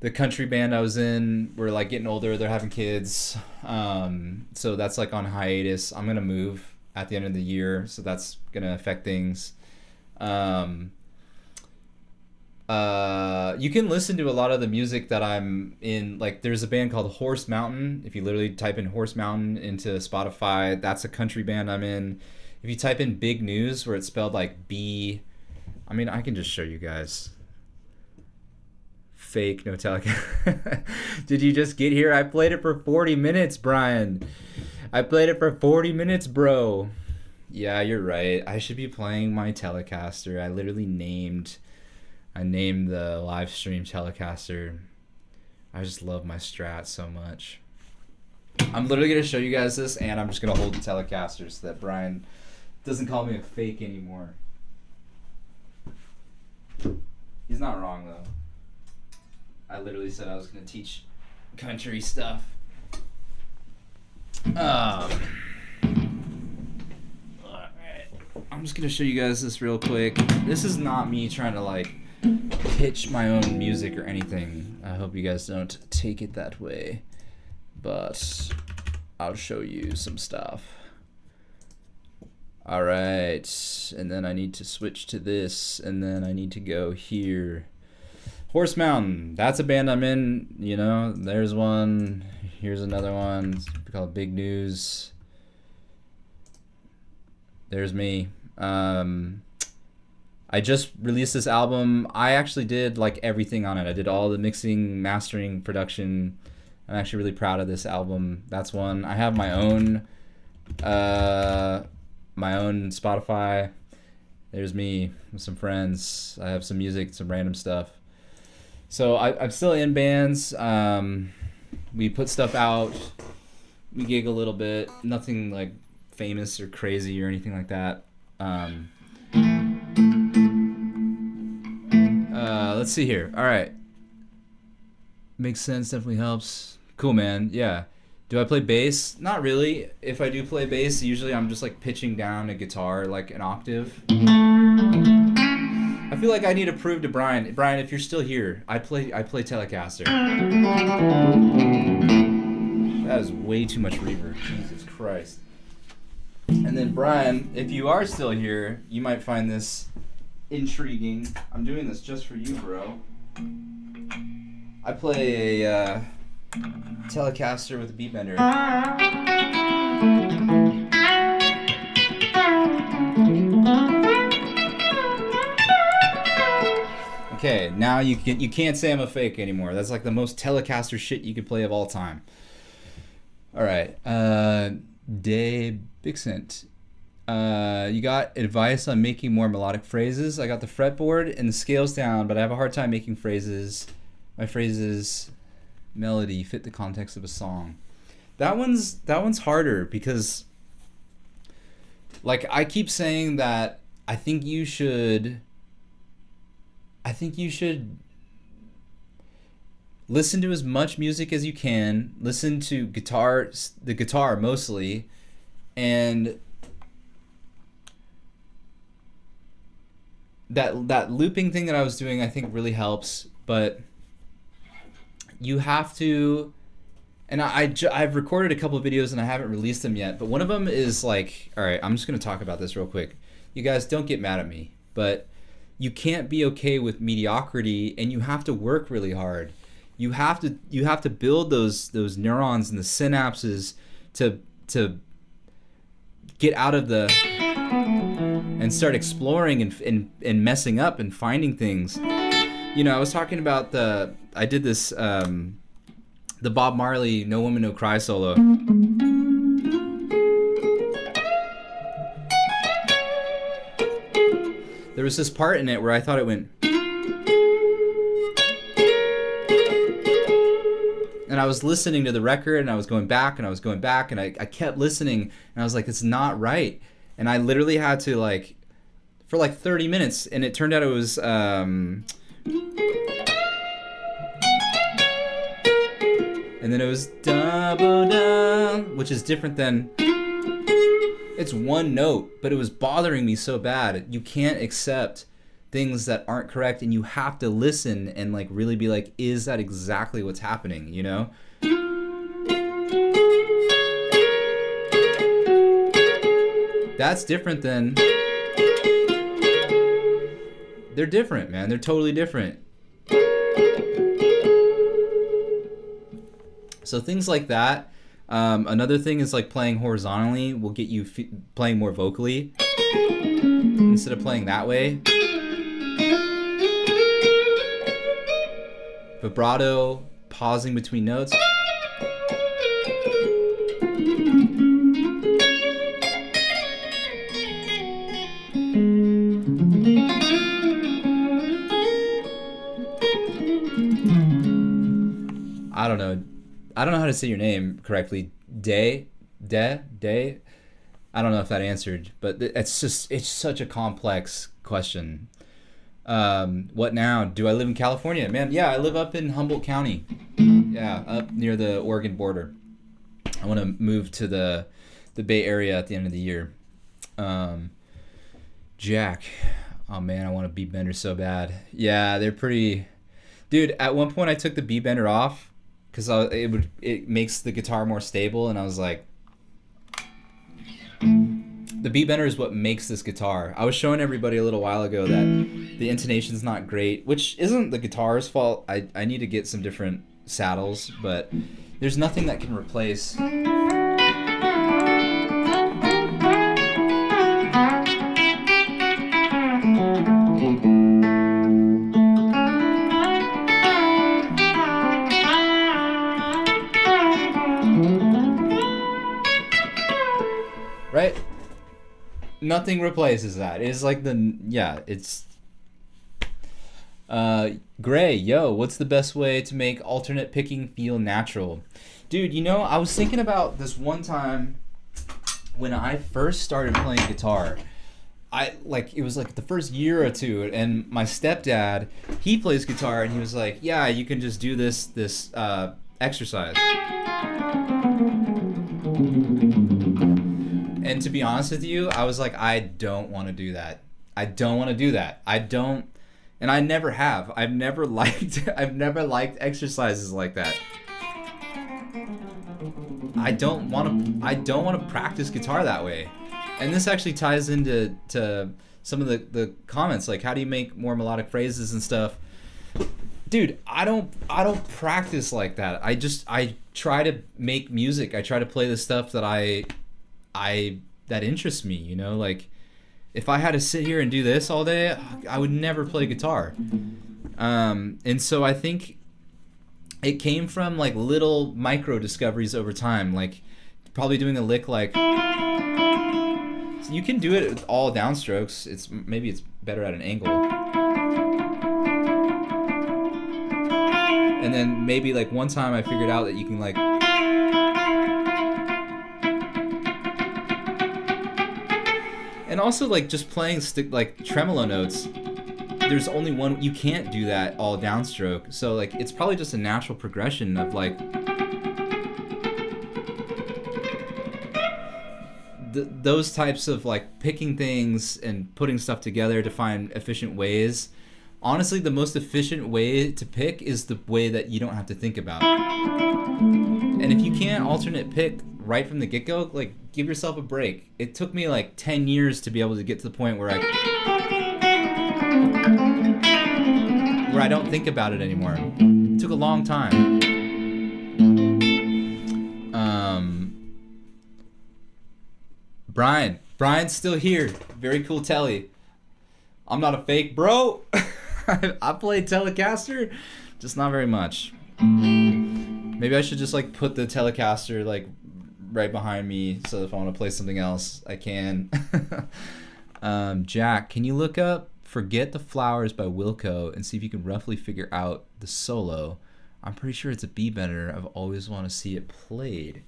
the country band I was in, we're like getting older, they're having kids. So that's like on hiatus. I'm gonna move at the end of the year, so that's gonna affect things. You can listen to a lot of the music that I'm in. Like there's a band called Horse Mountain. If you literally type in Horse Mountain into Spotify, that's a country band I'm in. If you type in Big News, where it's spelled like B, I mean, I can just show you guys. Fake, no telecast. Did you just get here? I played it for 40 minutes, Brian. I played it for 40 minutes, bro. Yeah, you're right. I should be playing my Telecaster. I literally named the live stream Telecaster. I just love my Strat so much. I'm literally going to show you guys this, and I'm just going to hold the Telecaster so that Brian doesn't call me a fake anymore. He's not wrong, though. I literally said I was going to teach country stuff. Alright. I'm just going to show you guys this real quick. This is not me trying to, like, pitch my own music or anything. I hope you guys don't take it that way. But I'll show you some stuff. All right, and then I need to switch to this, and then I need to go here. Horse Mountain, that's a band I'm in, you know, there's one, here's another one, it's called Big News. There's me. I just released this album. I actually did like everything on it. I did all the mixing, mastering, production. I'm actually really proud of this album. That's one. I have my own Spotify. There's me with some friends. I have some music, some random stuff. So I'm still in bands. We put stuff out. We gig a little bit. Nothing like famous or crazy or anything like that. Let's see here. All right. Makes sense. Definitely helps. Cool, man. Yeah. Do I play bass? Not really. If I do play bass, usually I'm just like pitching down a guitar like an octave. I feel like I need to prove to Brian. Brian, if you're still here, I play Telecaster. That is way too much reverb. Jesus Christ. And then Brian, if you are still here, you might find this intriguing. I'm doing this just for you, bro. I play a Telecaster with a beat bender. Okay, now you can't say I'm a fake anymore. That's like the most Telecaster shit you could play of all time. All right, Dave Bixent. You got advice on making more melodic phrases? I got the fretboard and the scales down, but I have a hard time making phrases. My phrases melody fit the context of a song. That one's harder because like I keep saying that I think you should listen to as much music as you can, listen to the guitar mostly, and that looping thing that I was doing I think really helps, but you have to, and I've recorded a couple of videos and I haven't released them yet, but one of them is like, all right, I'm just going to talk about this real quick. You guys don't get mad at me, but you can't be okay with mediocrity and you have to work really hard. You have to build those neurons and the synapses to get out of the and start exploring and messing up and finding things. You know, I was talking about I did this the Bob Marley No Woman No Cry solo. There was this part in it where I thought it went, and I was listening to the record and I was going back and I was going back and I kept listening and I was like, it's not right. And I literally had to like, for like 30 minutes, and it turned out it was, and then it was da-ba-da, which is different than, it's one note, but it was bothering me so bad. You can't accept things that aren't correct, and you have to listen and like really be like, is that exactly what's happening, you know? That's different than, they're different, man. They're totally different. So things like that. Another thing is like playing horizontally will get you playing more vocally instead of playing that way. Vibrato, pausing between notes. I don't know how to say your name correctly. Day. I don't know if that answered, but it's such a complex question. What now? Do I live in California? Man, yeah, I live up in Humboldt County. Yeah, up near the Oregon border. I want to move to the Bay Area at the end of the year. Jack. Oh man, I want a beat bender so bad. Yeah, they're pretty. Dude, at one point I took the beat bender off because it makes the guitar more stable, and I was like, The B bender is what makes this guitar. I was showing everybody a little while ago that the intonation's not great, which isn't the guitar's fault. I need to get some different saddles, but there's nothing that can replace. Right? Nothing replaces that. It's like it's Gray, yo, what's the best way to make alternate picking feel natural? Dude, you know, I was thinking about this one time when I first started playing guitar. It was like the first year or two, and my stepdad, he plays guitar, and he was like, yeah, you can just do this exercise. And to be honest with you, I was like, I don't want to do that. I don't want to do that. I don't, and I never have. I've never liked exercises like that. I don't want to practice guitar that way. And this actually ties into some of the comments, like how do you make more melodic phrases and stuff. Dude, I don't practice like that. I try to make music. I try to play the stuff that that interests me, you know? Like if I had to sit here and do this all day, I would never play guitar. And so I think it came from like little micro discoveries over time, like probably doing a lick like, you can do it with all downstrokes. Maybe it's better at an angle. And then maybe like one time I figured out that you can like, and also like just playing like tremolo notes. There's only one, you can't do that all downstroke. So like it's probably just a natural progression of like those types of like picking things and putting stuff together to find efficient ways. Honestly, the most efficient way to pick is the way that you don't have to think about. And if you can't alternate pick right from the get-go, like give yourself a break. It took me like 10 years to be able to get to the point where I don't think about it anymore. It took a long time. Brian's still here. Very cool telly. I'm not a fake bro. I play Telecaster, just not very much. Maybe I should just like put the Telecaster like right behind me, so if I want to play something else, I can. Jack, can you look up "Forget the Flowers" by Wilco and see if you can roughly figure out the solo? I'm pretty sure it's a B bender. I've always want to see it played.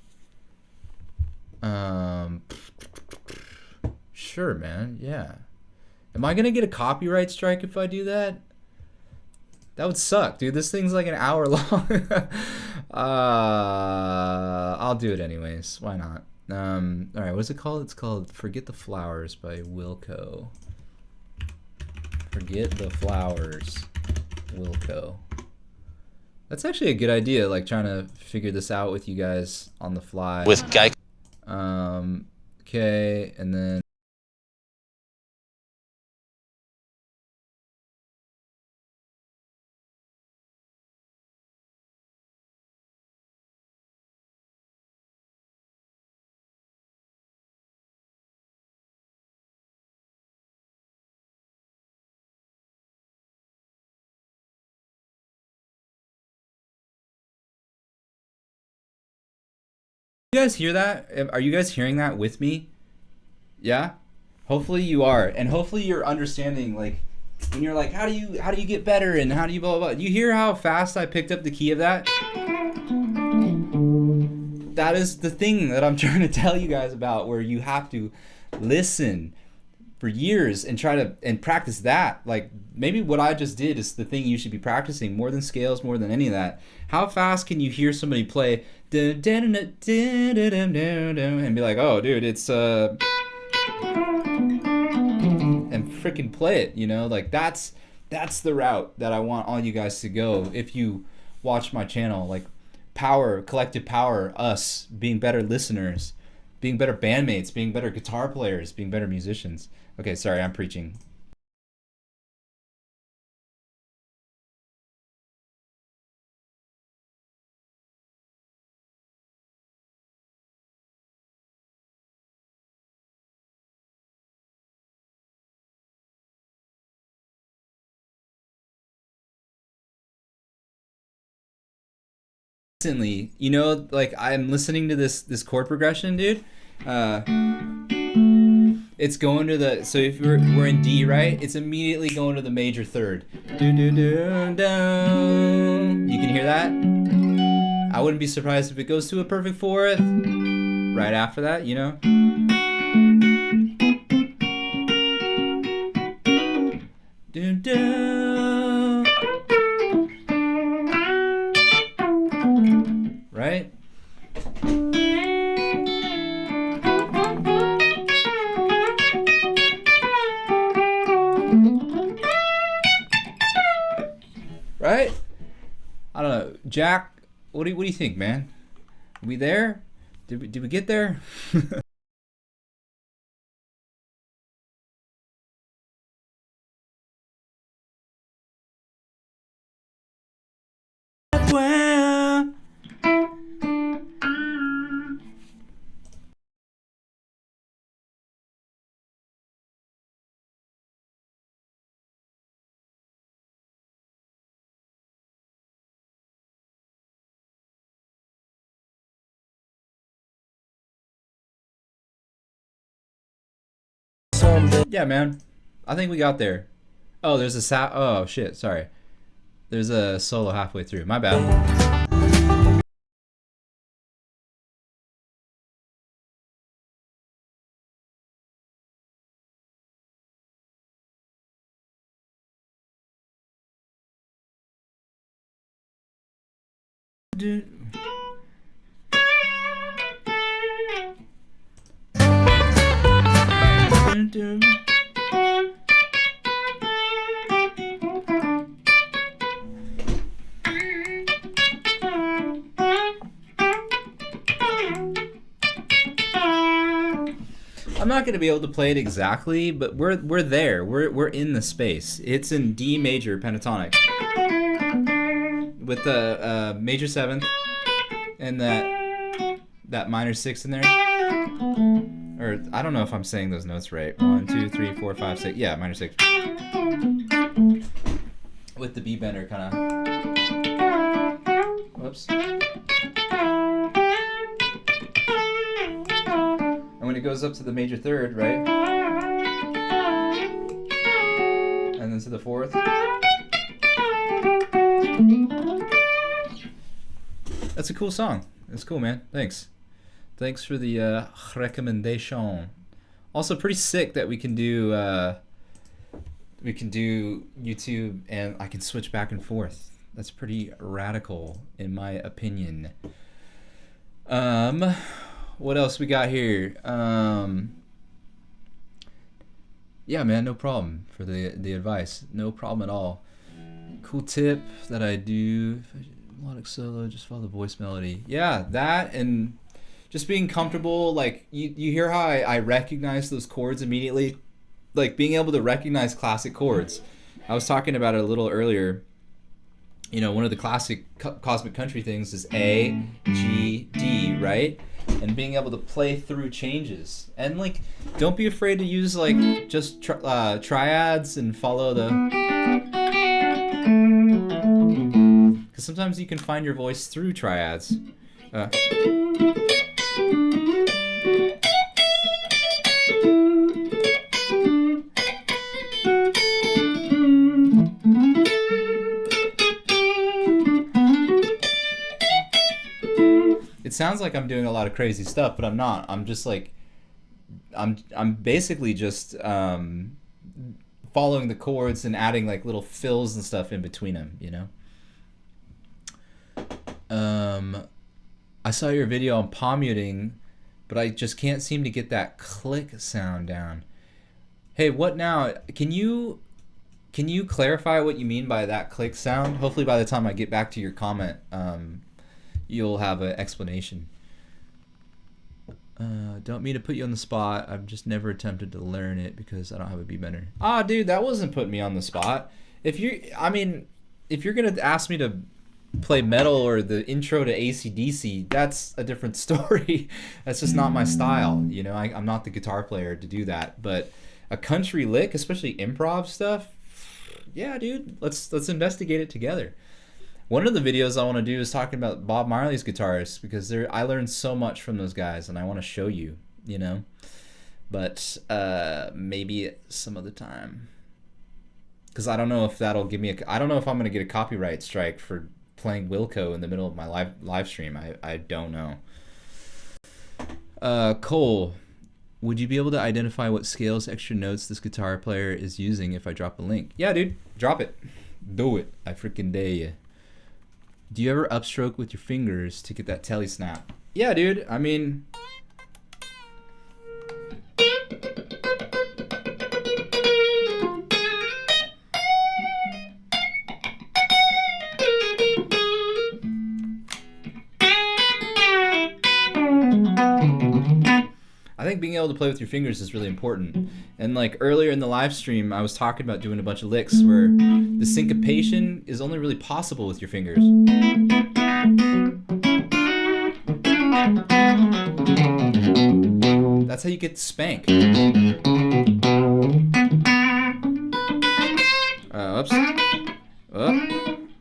Sure, man. Yeah. Am I gonna get a copyright strike if I do that? That would suck, dude. This thing's like an hour long. I'll do it anyways. Why not? All right. What's it called? It's called "Forget the Flowers" by Wilco. Forget the Flowers, Wilco. That's actually a good idea. Like trying to figure this out with you guys on the fly. With Guy. Okay, and then. You guys hear that? Are you guys hearing that with me? Yeah? Hopefully you are. And hopefully you're understanding, like, when you're like, how do you get better and how do you blah, blah, blah. You hear how fast I picked up the key of that? That is the thing that I'm trying to tell you guys about, where you have to listen for years and try to and practice that. Like maybe what I just did is the thing you should be practicing more than scales, more than any of that. How fast can you hear somebody play and be like, oh dude, it's and freaking play it, you know? Like that's the route that I want all you guys to go if you watch my channel. Like power, collective power, us being better listeners. being better bandmates, being better guitar players, being better musicians. Okay, sorry, I'm preaching. Recently, you know, like I'm listening to this chord progression, dude. It's going to the, so if we're in D, right? It's immediately going to the major third. Do do do do. You can hear that? I wouldn't be surprised if it goes to a perfect fourth right after that, you know? Do do. Right? Right? I don't know. Jack, what do you think, man? Are we there? Did we get there? Well, yeah, man. I think we got there. Oh, there's a oh shit, sorry. There's a solo halfway through. My bad. I'm not gonna be able to play it exactly, but we're there. We're in the space. It's in D major pentatonic with the major seventh and that minor six in there. Or I don't know if I'm saying those notes right. 1, 2, 3, 4, 5, 6. Yeah, minor six. With the B bender kind of. Whoops. And when it goes up to the major third, right? And then to the fourth. That's a cool song. It's cool, man. Thanks. Thanks for the recommendation. Also, pretty sick that we can do YouTube and I can switch back and forth. That's pretty radical, in my opinion. What else we got here? Yeah, man, no problem for the advice. No problem at all. Cool tip that I do. Melodic solo, just follow the voice melody. Yeah, that and just being comfortable. Like you hear how I recognize those chords immediately. Like being able to recognize classic chords. I was talking about it a little earlier. You know, one of the classic cosmic country things is A, G, D, right? And being able to play through changes. And like, don't be afraid to use like just triads and follow the. Because sometimes you can find your voice through triads. It sounds like I'm doing a lot of crazy stuff, but I'm not. I'm just like, I'm basically just following the chords and adding like little fills and stuff in between them, you know? I saw your video on palm muting, but I just can't seem to get that click sound down. Hey, what now? Can you clarify what you mean by that click sound? Hopefully by the time I get back to your comment, you'll have an explanation. Don't mean to put you on the spot. I've just never attempted to learn it because I don't have a B bender. Ah, dude, that wasn't putting me on the spot. If you're gonna ask me to play metal or the intro to AC/DC, that's a different story. That's just not my style. You know, I'm not the guitar player to do that. But a country lick, especially improv stuff, yeah, dude, let's investigate it together. One of the videos I want to do is talking about Bob Marley's guitarists because I learned so much from those guys and I want to show you, you know. But maybe some other time, because I don't know if that'll give me I don't know if I'm gonna get a copyright strike for playing Wilco in the middle of my live stream. I don't know. Cole, would you be able to identify what scales, extra notes this guitar player is using if I drop a link? Yeah, dude, drop it. Do it. I freaking dare you. Do you ever upstroke with your fingers to get that telly snap? Yeah, dude. I mean, I think being able to play with your fingers is really important. And like earlier in the live stream, I was talking about doing a bunch of licks where the syncopation is only really possible with your fingers. That's how you get spank. Oops.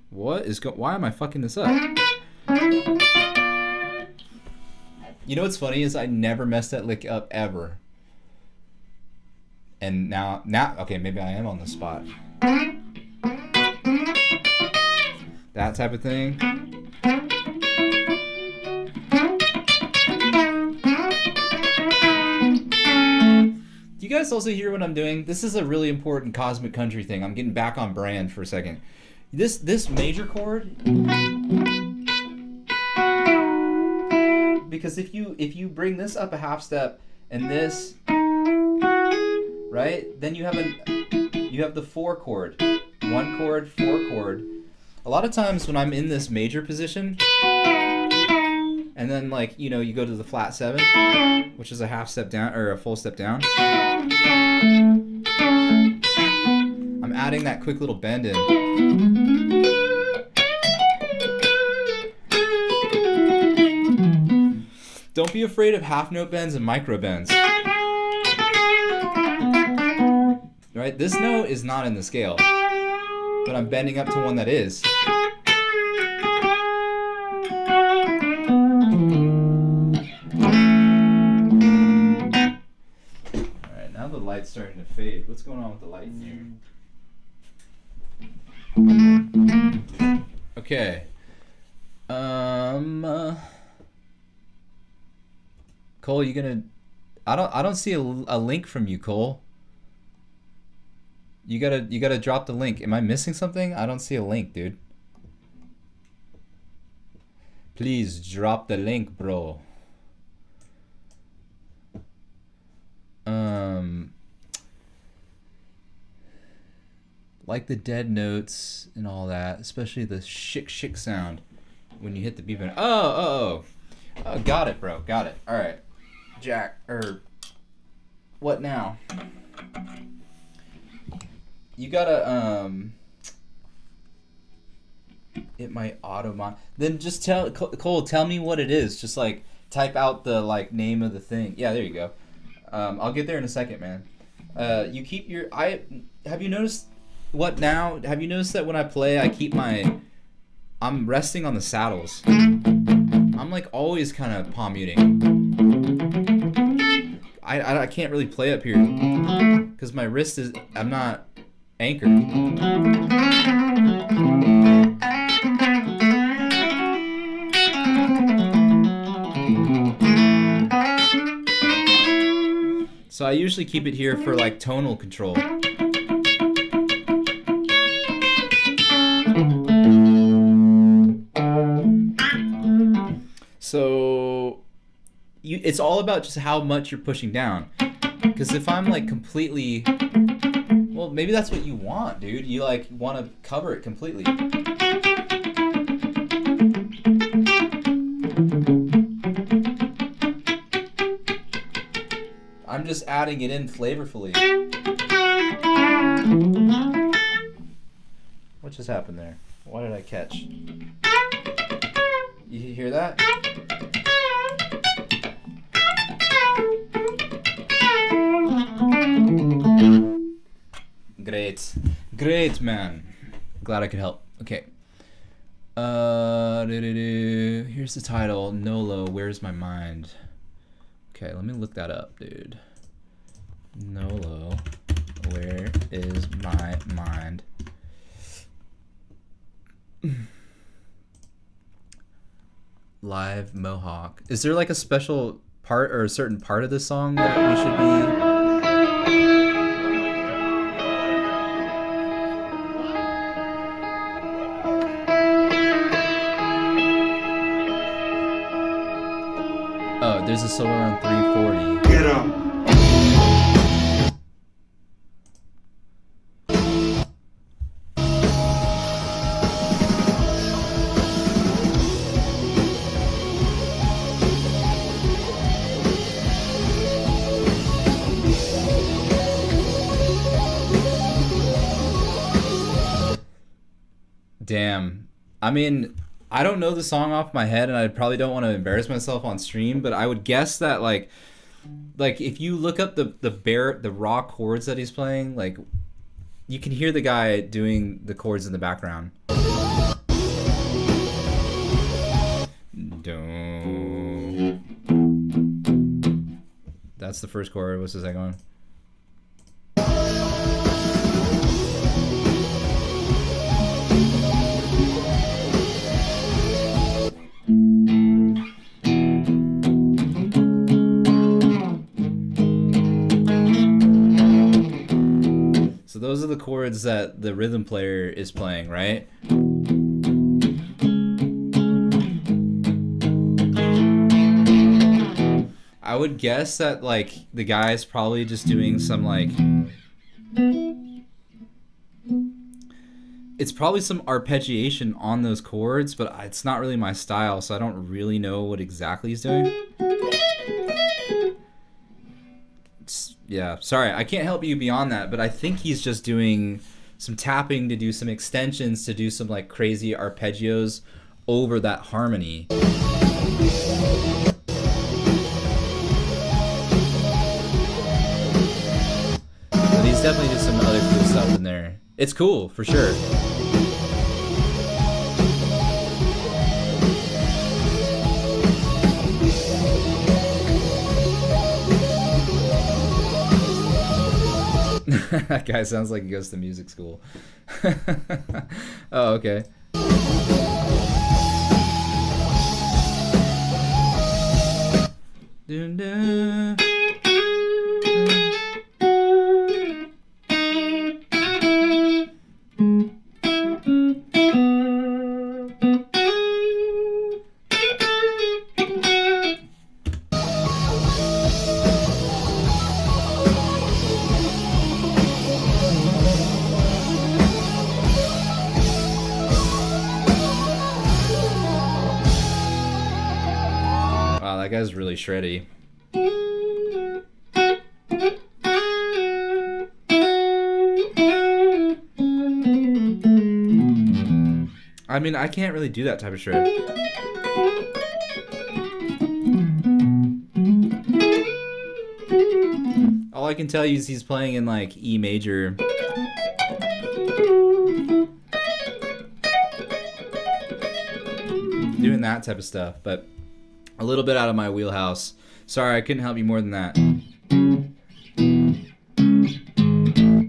What is why am I fucking this up? You know what's funny is I never messed that lick up ever. And now, okay, maybe I am on the spot. That type of thing. Do you guys also hear what I'm doing? This is a really important cosmic country thing. I'm getting back on brand for a second. This major chord, because if you bring this up a half step and this, right, then you have the 4 chord, 1 chord, 4 chord. A lot of times when I'm in this major position, and then like, you know, you go to the flat 7, which is a half step down or a full step down, I'm adding that quick little bend in. Don't be afraid of half note bends and micro bends. Right? This note is not in the scale, but I'm bending up to one that is. Alright, now the light's starting to fade. What's going on with the light in here? Okay. Cole, you gonna? I don't see a link from you, Cole. You gotta drop the link. Am I missing something? I don't see a link, dude. Please drop the link, bro. Like the dead notes and all that, especially the shick sound when you hit the B bend. Oh, got it, bro. Got it. All right. Jack, what now? You gotta, it might then just tell, Cole, tell me what it is. Just like, type out the, like, name of the thing. Yeah, there you go. I'll get there in a second, man. You keep your, have you noticed, what now? Have you noticed that when I play, I'm resting on the saddles. I'm, like, always kind of palm muting. I can't really play up here because my wrist is, I'm not anchored. So I usually keep it here for like tonal control. So it's all about just how much you're pushing down. Because if I'm like completely, well, maybe that's what you want, dude. You like want to cover it completely. just adding it in flavorfully. What just happened there? What did I catch? You hear that? Great. Great, man. Glad I could help. Okay. Here's the title. Nolo, Where's My Mind? Okay, let me look that up, dude. Nolo, Where Is My Mind? Live Mohawk. Is there like a special part or a certain part of the song that we should be... Oh, there's a solo around 340. Get up. Damn. I mean, I don't know the song off my head, and I probably don't want to embarrass myself on stream, but I would guess that like if you look up the raw chords that he's playing, like you can hear the guy doing the chords in the background. That's the first chord. What's the second one? So those are the chords that the rhythm player is playing, right? I would guess that like the guy's probably just doing some like... It's probably some arpeggiation on those chords, but it's not really my style, so I don't really know what exactly he's doing. Yeah, sorry, I can't help you beyond that, but I think he's just doing some tapping to do some extensions, to do some like crazy arpeggios over that harmony. But he's definitely did some other cool stuff in there. It's cool, for sure. That guy sounds like he goes to music school. Oh, okay. Dun, dun. That guy's really shreddy. I mean, I can't really do that type of shred. All I can tell you is he's playing in like E major. Doing that type of stuff, but a little bit out of my wheelhouse. Sorry, I couldn't help you more than that.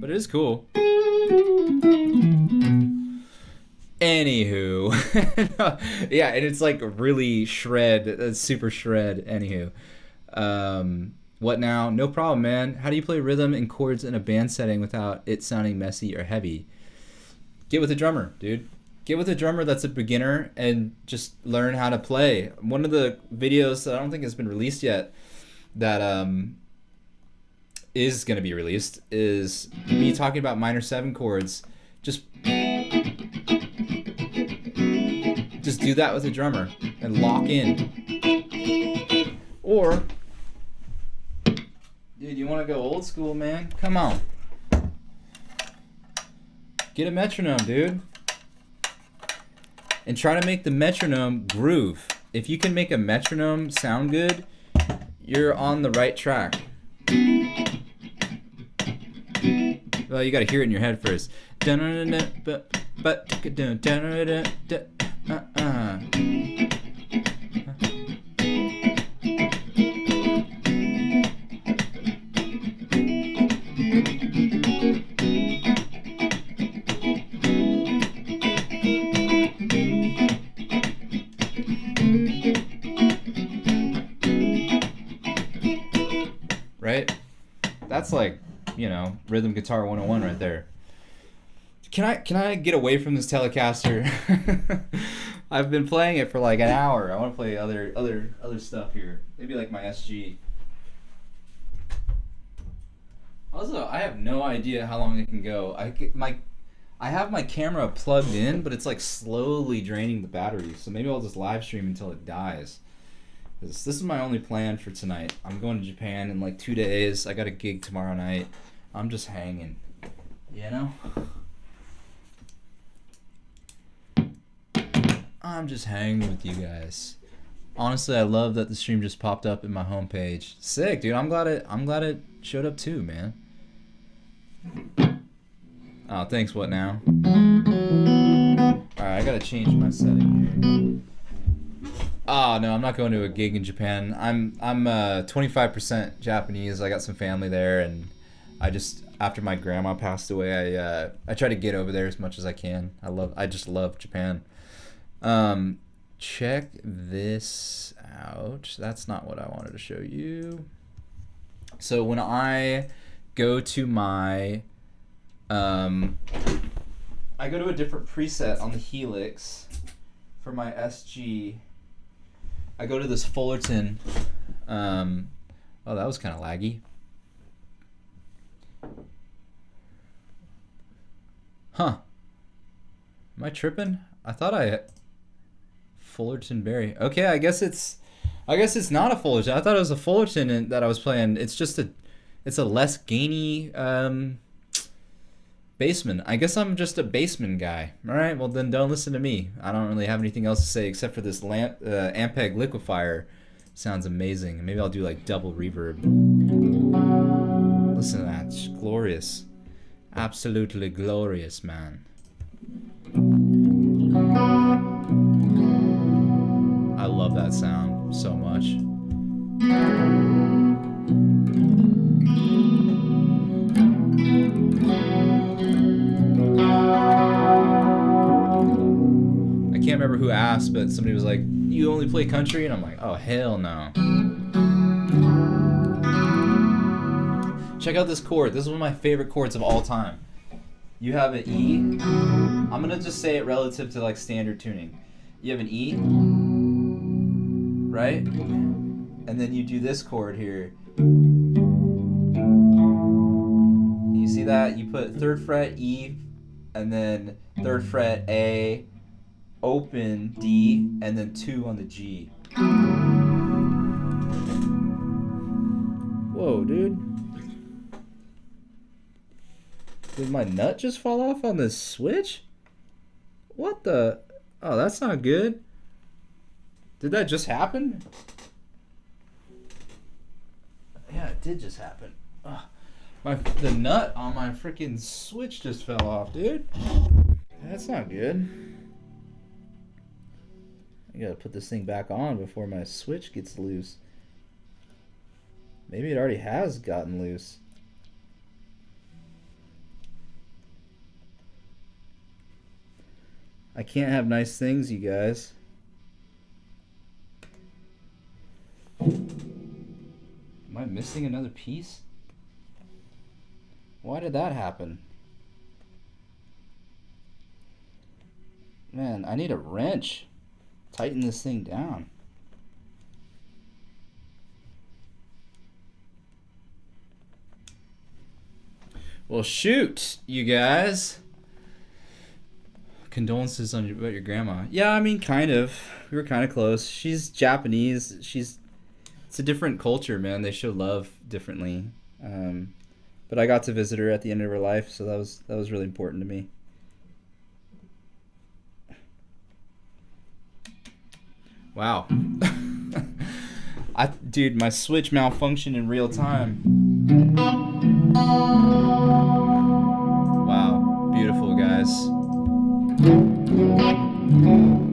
But it is cool. Anywho. Yeah, and it's like really shred, super shred. Anywho. What now? No problem, man. How do you play rhythm and chords in a band setting without it sounding messy or heavy? Get with a drummer, dude. Get with a drummer that's a beginner and just learn how to play. One of the videos that I don't think has been released yet that is going to be released is me talking about minor 7 chords. Just do that with a drummer and lock in. Or, dude, You want to go old school, man? Come on. Get a metronome, dude. And try to make the metronome groove. If you can make a metronome sound good, you're on the right track. Well, you gotta hear it in your head first. Right? That's like, you know, rhythm guitar 101 right there. Can I get away from this Telecaster? I've been playing it for like an hour. I want to play other stuff here. Maybe like my SG. Also, I have no idea how long it can go. I have my camera plugged in, but it's like slowly draining the battery. So maybe I'll just live stream until it dies. This is my only plan for tonight. I'm going to Japan in like 2 days. I got a gig tomorrow night. I'm just hanging, you know? I'm just hanging with you guys. Honestly, I love that the stream just popped up in my homepage. Sick, dude. I'm glad it showed up too, man. Oh, thanks. What now? All right, I gotta change my setting here. Oh no, I'm not going to a gig in Japan. I'm 25% Japanese. I got some family there, and I just, after my grandma passed away, I try to get over there as much as I can. I just love Japan. Check this out. That's not what I wanted to show you. So when I go to my I go to a different preset on the Helix for my SG. I go to this Fullerton. Oh, that was kind of laggy. Huh. Am I tripping? I thought Fullerton Berry. Okay, I guess it's not a Fullerton. I thought it was a Fullerton that I was playing. It's a less gainy bassman. I guess I'm just a bassman guy. All right, well then don't listen to me. I don't really have anything else to say except for this Ampeg liquefier. Sounds amazing. Maybe I'll do like double reverb. Listen to that. It's glorious. Absolutely glorious, man. I love that sound so much. I can't remember who asked, but somebody was like, "You only play country?" And I'm like, "Oh, hell no." Check out this chord. This is one of my favorite chords of all time. You have an E. I'm gonna just say it relative to like standard tuning. You have an E, right? And then you do this chord here. You see that? You put 3rd fret E, and then 3rd fret A, open D, and then 2 on the G. Whoa, dude. Did my nut just fall off on this switch? What the? Oh, that's not good. Did that just happen? Yeah, it did just happen. The nut on my freaking switch just fell off, dude. That's not good. I gotta put this thing back on before my switch gets loose. Maybe it already has gotten loose. I can't have nice things, you guys. Am I missing another piece? Why did that happen? Man, I need a wrench. Tighten this thing down. Well, shoot, you guys. Condolences on about your grandma. Yeah, I mean, kind of. We were kind of close. She's Japanese. It's a different culture, man. They show love differently. But I got to visit her at the end of her life, so that was really important to me. Wow. Dude, my Switch malfunctioned in real time. Wow, beautiful, guys.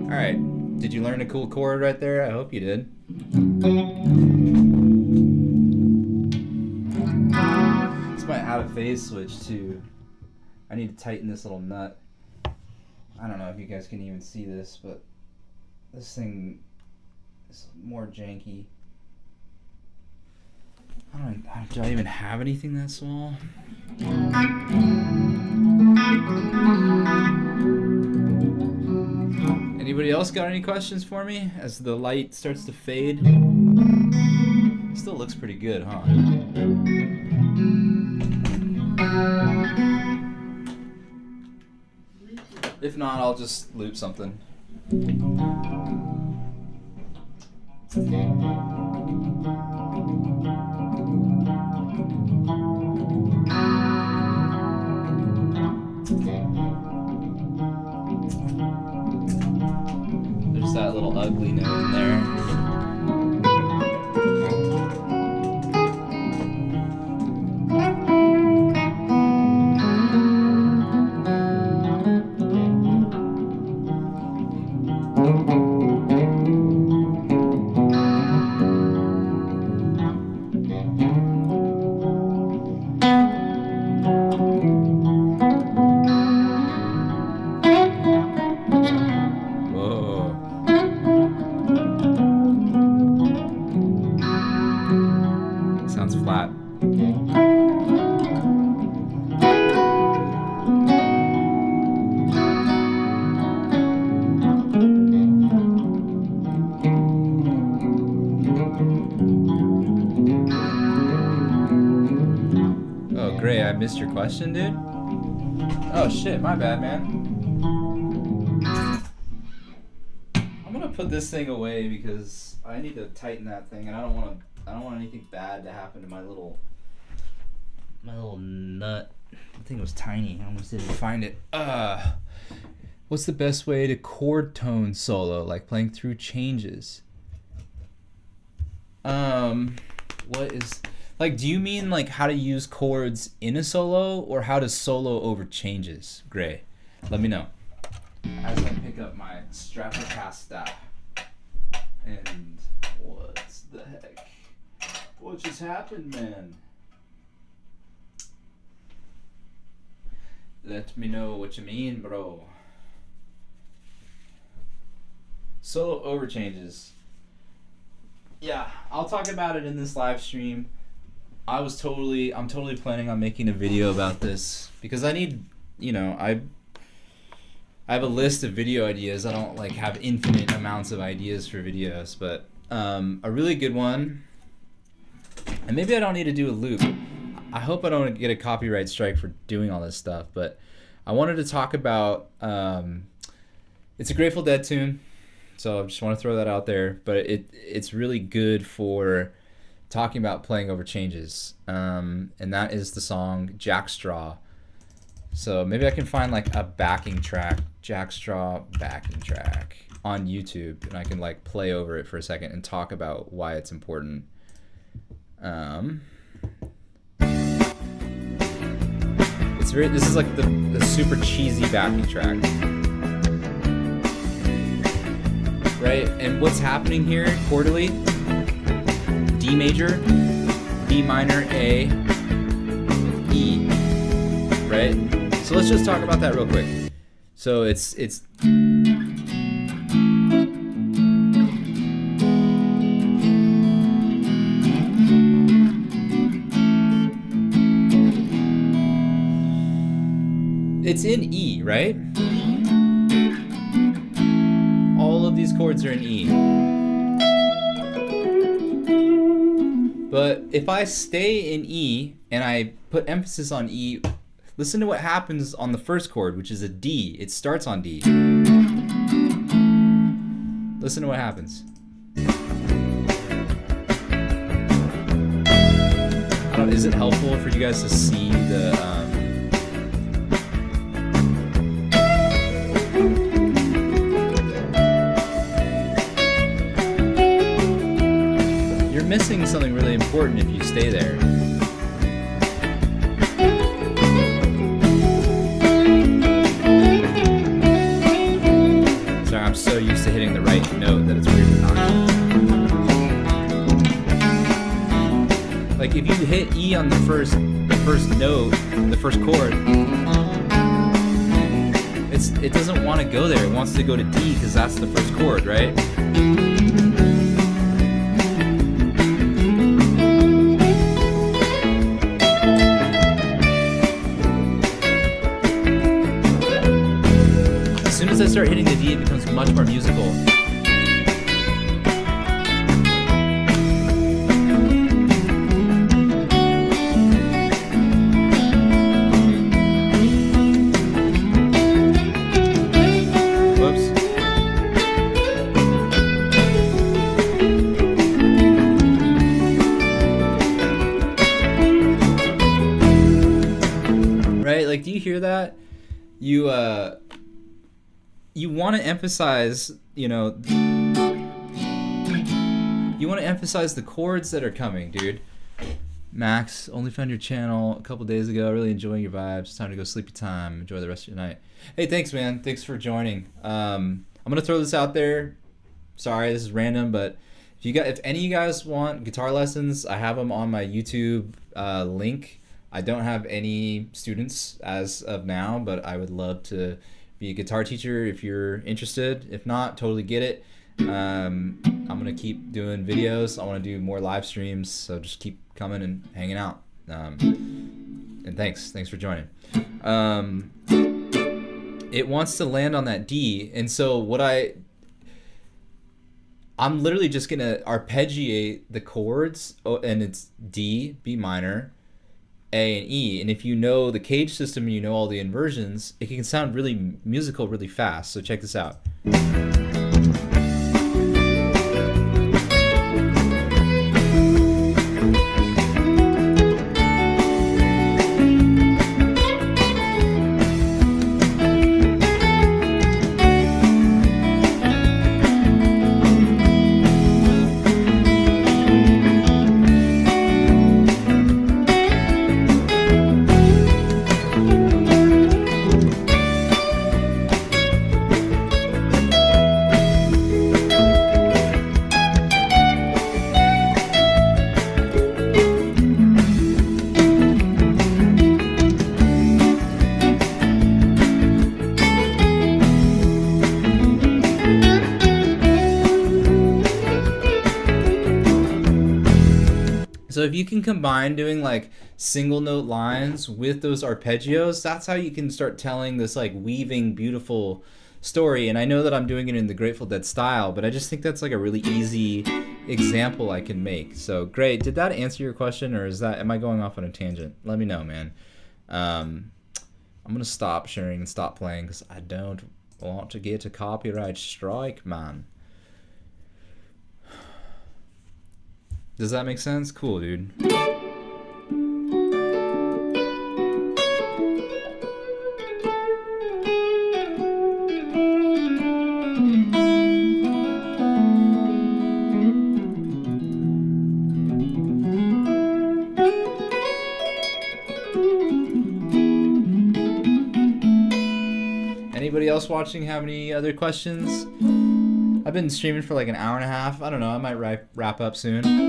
All right, did you learn a cool chord right there? I hope you did. It's my out of phase switch too. I need to tighten this little nut. I don't know if you guys can even see this, but this thing is more janky. Do I even have anything that small? Anybody else got any questions for me as the light starts to fade? Still looks pretty good, huh? If not, I'll just loop something. There's that little ugly note in there. Missed your question, dude? Oh shit, my bad, man. I'm gonna put this thing away because I need to tighten that thing, and I don't want anything bad to happen to my little nut. The thing was tiny. I almost didn't find it. What's the best way to chord tone solo, like playing through changes? What is... Like, do you mean like how to use chords in a solo or how to solo over changes, Gray? Let me know. As I pick up my Stratocaster. And what's the heck? What just happened, man? Let me know what you mean, bro. Solo over changes. Yeah, I'll talk about it in this live stream. I'm totally planning on making a video about this because I need, I have a list of video ideas. I don't like have infinite amounts of ideas for videos, but a really good one, and maybe I don't need to do a loop. I hope I don't get a copyright strike for doing all this stuff, but I wanted to talk about, it's a Grateful Dead tune, so I just want to throw that out there, but it's really good for talking about playing over changes, and that is the song Jackstraw. So maybe I can find like a backing track, Jackstraw backing track on YouTube, and I can like play over it for a second and talk about why it's important. This is like the super cheesy backing track, right? And what's happening here chordally? D major, B minor, A, E, right? So let's just talk about that real quick. So it's in E, right? All of these chords are in E. But if I stay in E and I put emphasis on E, listen to what happens on the first chord, which is a D. It starts on D. Listen to what happens. is it helpful for you guys to see the you're missing something really important if you stay there. Sorry, I'm so used to hitting the right note that it's weird to not. Like if you hit E on the first note, the first chord, it doesn't want to go there. It wants to go to D because that's the first chord, right? As soon as I start hitting the D, it becomes much more musical. Like, do you hear that? You want to emphasize, you want to emphasize the chords that are coming, dude. Max, only found your channel a couple days ago. Really enjoying your vibes. Time to go sleepy time. Enjoy the rest of your night. Hey, thanks, man. Thanks for joining. I'm gonna throw this out there. Sorry, this is random, but if any of you guys want guitar lessons, I have them on my YouTube link. I don't have any students as of now, but I would love to be a guitar teacher if you're interested. If not, totally get it. I'm gonna keep doing videos. I want to do more live streams, so just keep coming and hanging out. And thanks for joining. It wants to land on that D, and so I'm literally just gonna arpeggiate the chords, and it's D, B minor, A, and E. And if you know the cage system and you know all the inversions, it can sound really musical really fast. So check this out. So if you can combine doing like single note lines with those arpeggios, that's how you can start telling this like weaving beautiful story. And I know that I'm doing it in the Grateful Dead style, but I just think that's like a really easy example I can make. So great. Did that answer your question, or am I going off on a tangent? Let me know, man. I'm gonna stop sharing and stop playing because I don't want to get a copyright strike, man. Does that make sense? Cool, dude. Anybody else watching have any other questions? I've been streaming for like an hour and a half. I don't know, I might wrap up soon.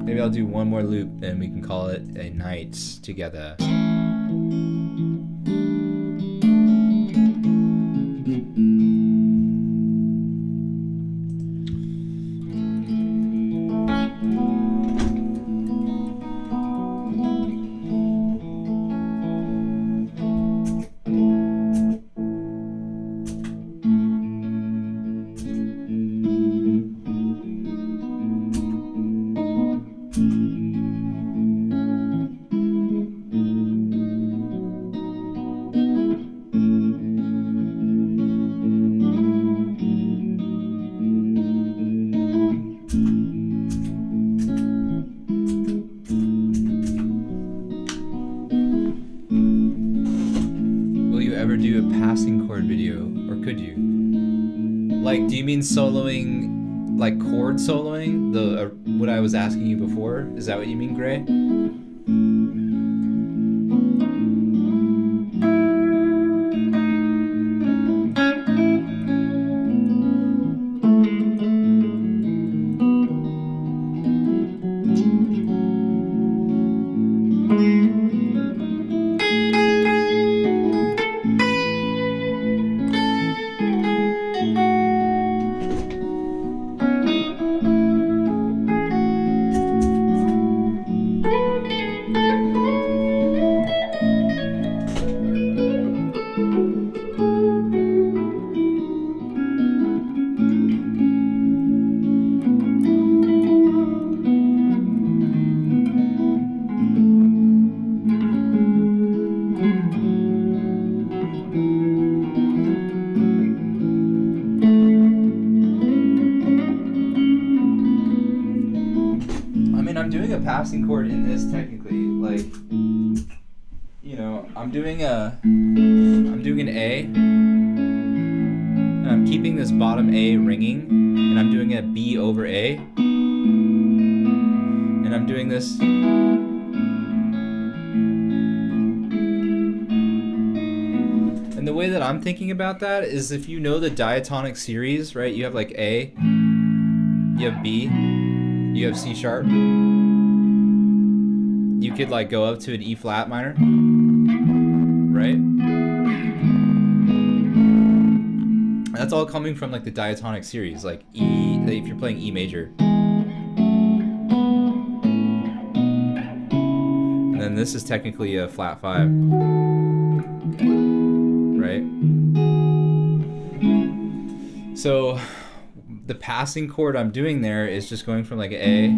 Maybe I'll do one more loop and we can call it a night together. passing chord video, or could you? Like, do you mean soloing, like chord soloing? The what I was asking you before? Is that what you mean, Gray? Passing chord in this technically, like, you know, I'm doing an A, and I'm keeping this bottom A ringing, and I'm doing a B over A, and I'm doing this, and the way that I'm thinking about that is, if you know the diatonic series, right, you have like A, you have B, you have C sharp. You could like go up to an E flat minor, right? That's all coming from like the diatonic series, like E, if you're playing E major. And then this is technically a flat 5, right? So the passing chord I'm doing there is just going from like A,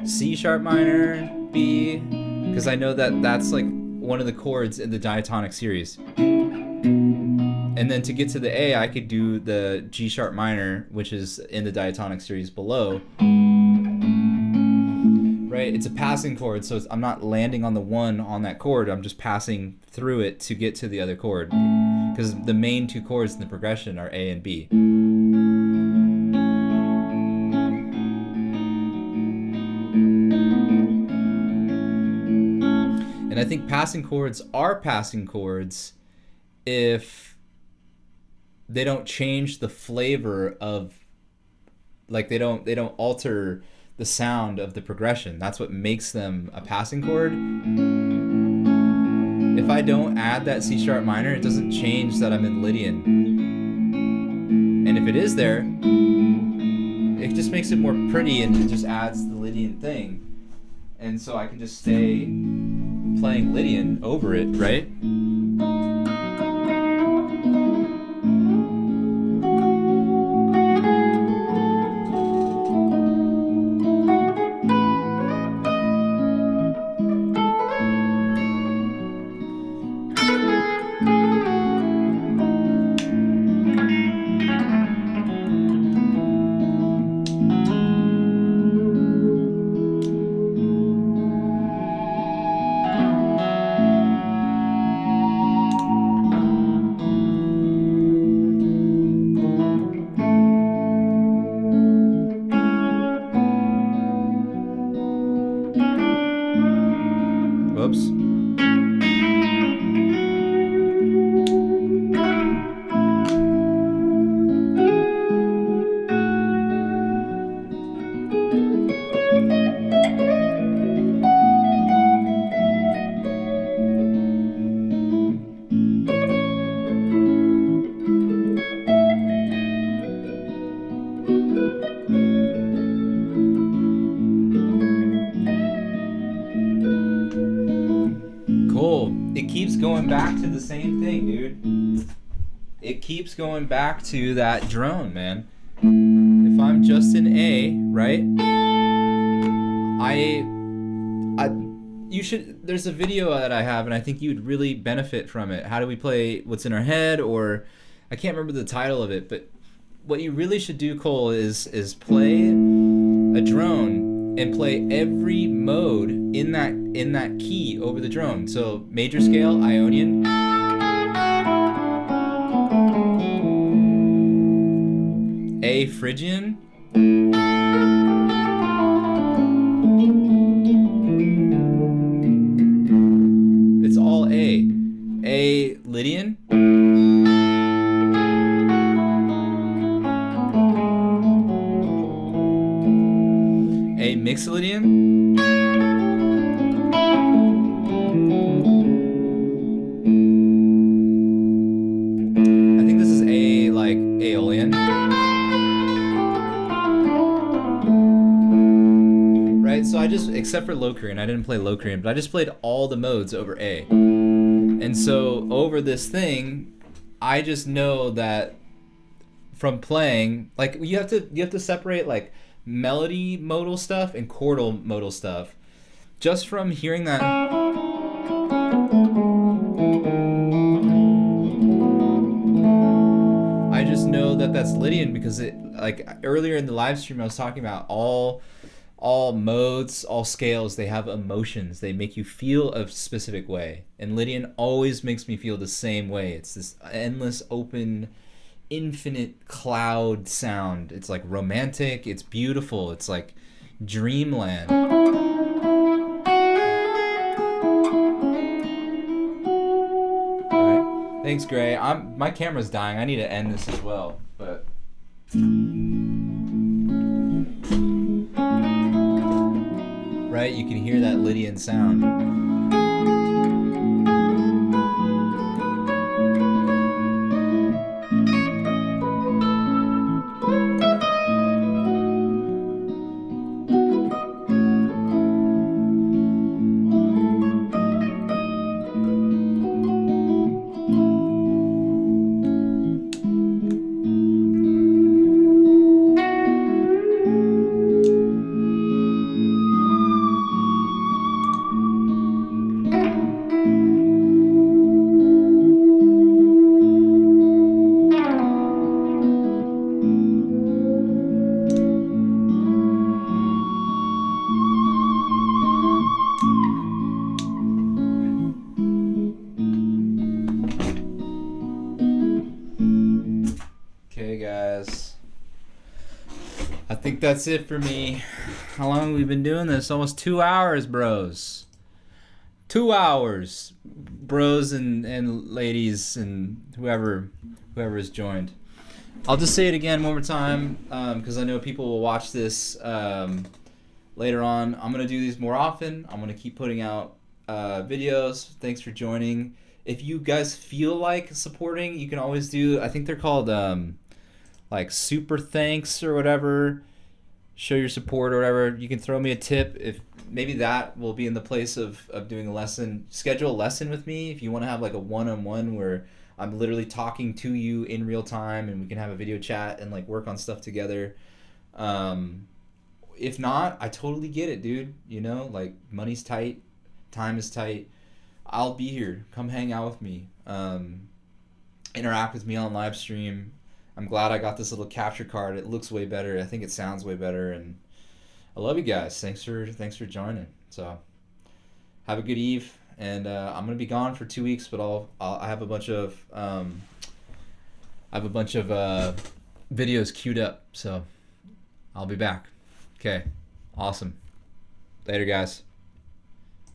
C sharp minor, B, because I know that that's like one of the chords in the diatonic series. And then to get to the A, I could do the G sharp minor, which is in the diatonic series below. Right? It's a passing chord, so I'm not landing on the 1 on that chord, I'm just passing through it to get to the other chord. Because the main 2 chords in the progression are A and B. And I think passing chords are passing chords if they don't change the flavor of, like, they don't alter the sound of the progression. That's what makes them a passing chord. If I don't add that C sharp minor, it doesn't change that I'm in Lydian. And if it is there, it just makes it more pretty and it just adds the Lydian thing. And so I can just stay playing Lydian over it, right? Whoops. It keeps going back to the same thing, dude. It keeps going back to that drone, man. If I'm just in A, right? You should, there's a video that I have and I think you'd really benefit from it. How do we play What's in Our Head? Or I can't remember the title of it, but what you really should do, Cole, is play a drone and play every mode in that key over the drone. So major scale, Ionian, A Phrygian. It's all A. A Lydian. A Mixolydian. I think this is A, like, Aeolian. Right, so I just, except for Locrian, I didn't play Locrian, but I just played all the modes over A. And so over this thing, I just know that from playing, like, you have to separate, like, melody modal stuff and chordal modal stuff. Just from hearing that, I just know that that's Lydian because it, like, earlier in the live stream I was talking about all modes, all scales, they have emotions. They make you feel a specific way. And Lydian always makes me feel the same way. It's this endless, open, infinite cloud sound. It's like romantic, it's beautiful, it's like dreamland. Right? Thanks, Gray. My camera's dying. I need to end this as well, but right, you can hear that Lydian sound. Okay, guys. I think that's it for me. How long have we been doing this? Almost 2 hours, bros. 2 hours, bros and ladies and whoever has joined. I'll just say it again one more time because I know people will watch this later on. I'm going to do these more often. I'm going to keep putting out videos. Thanks for joining. If you guys feel like supporting, you can always do, I think they're called like super thanks or whatever. Show your support or whatever. You can throw me a tip. If maybe that will be in the place of doing a lesson. Schedule a lesson with me if you want to have like a one-on-one where I'm literally talking to you in real time and we can have a video chat and like work on stuff together. If not, I totally get it, dude. You know, like money's tight, time is tight. I'll be here. Come hang out with me. Interact with me on live stream. I'm glad I got this little capture card. It looks way better. I think it sounds way better, and I love you guys. Thanks for joining. So have a good eve, and I'm gonna be gone for 2 weeks, but I have a bunch of videos queued up, so I'll be back. Okay, awesome. Later, guys.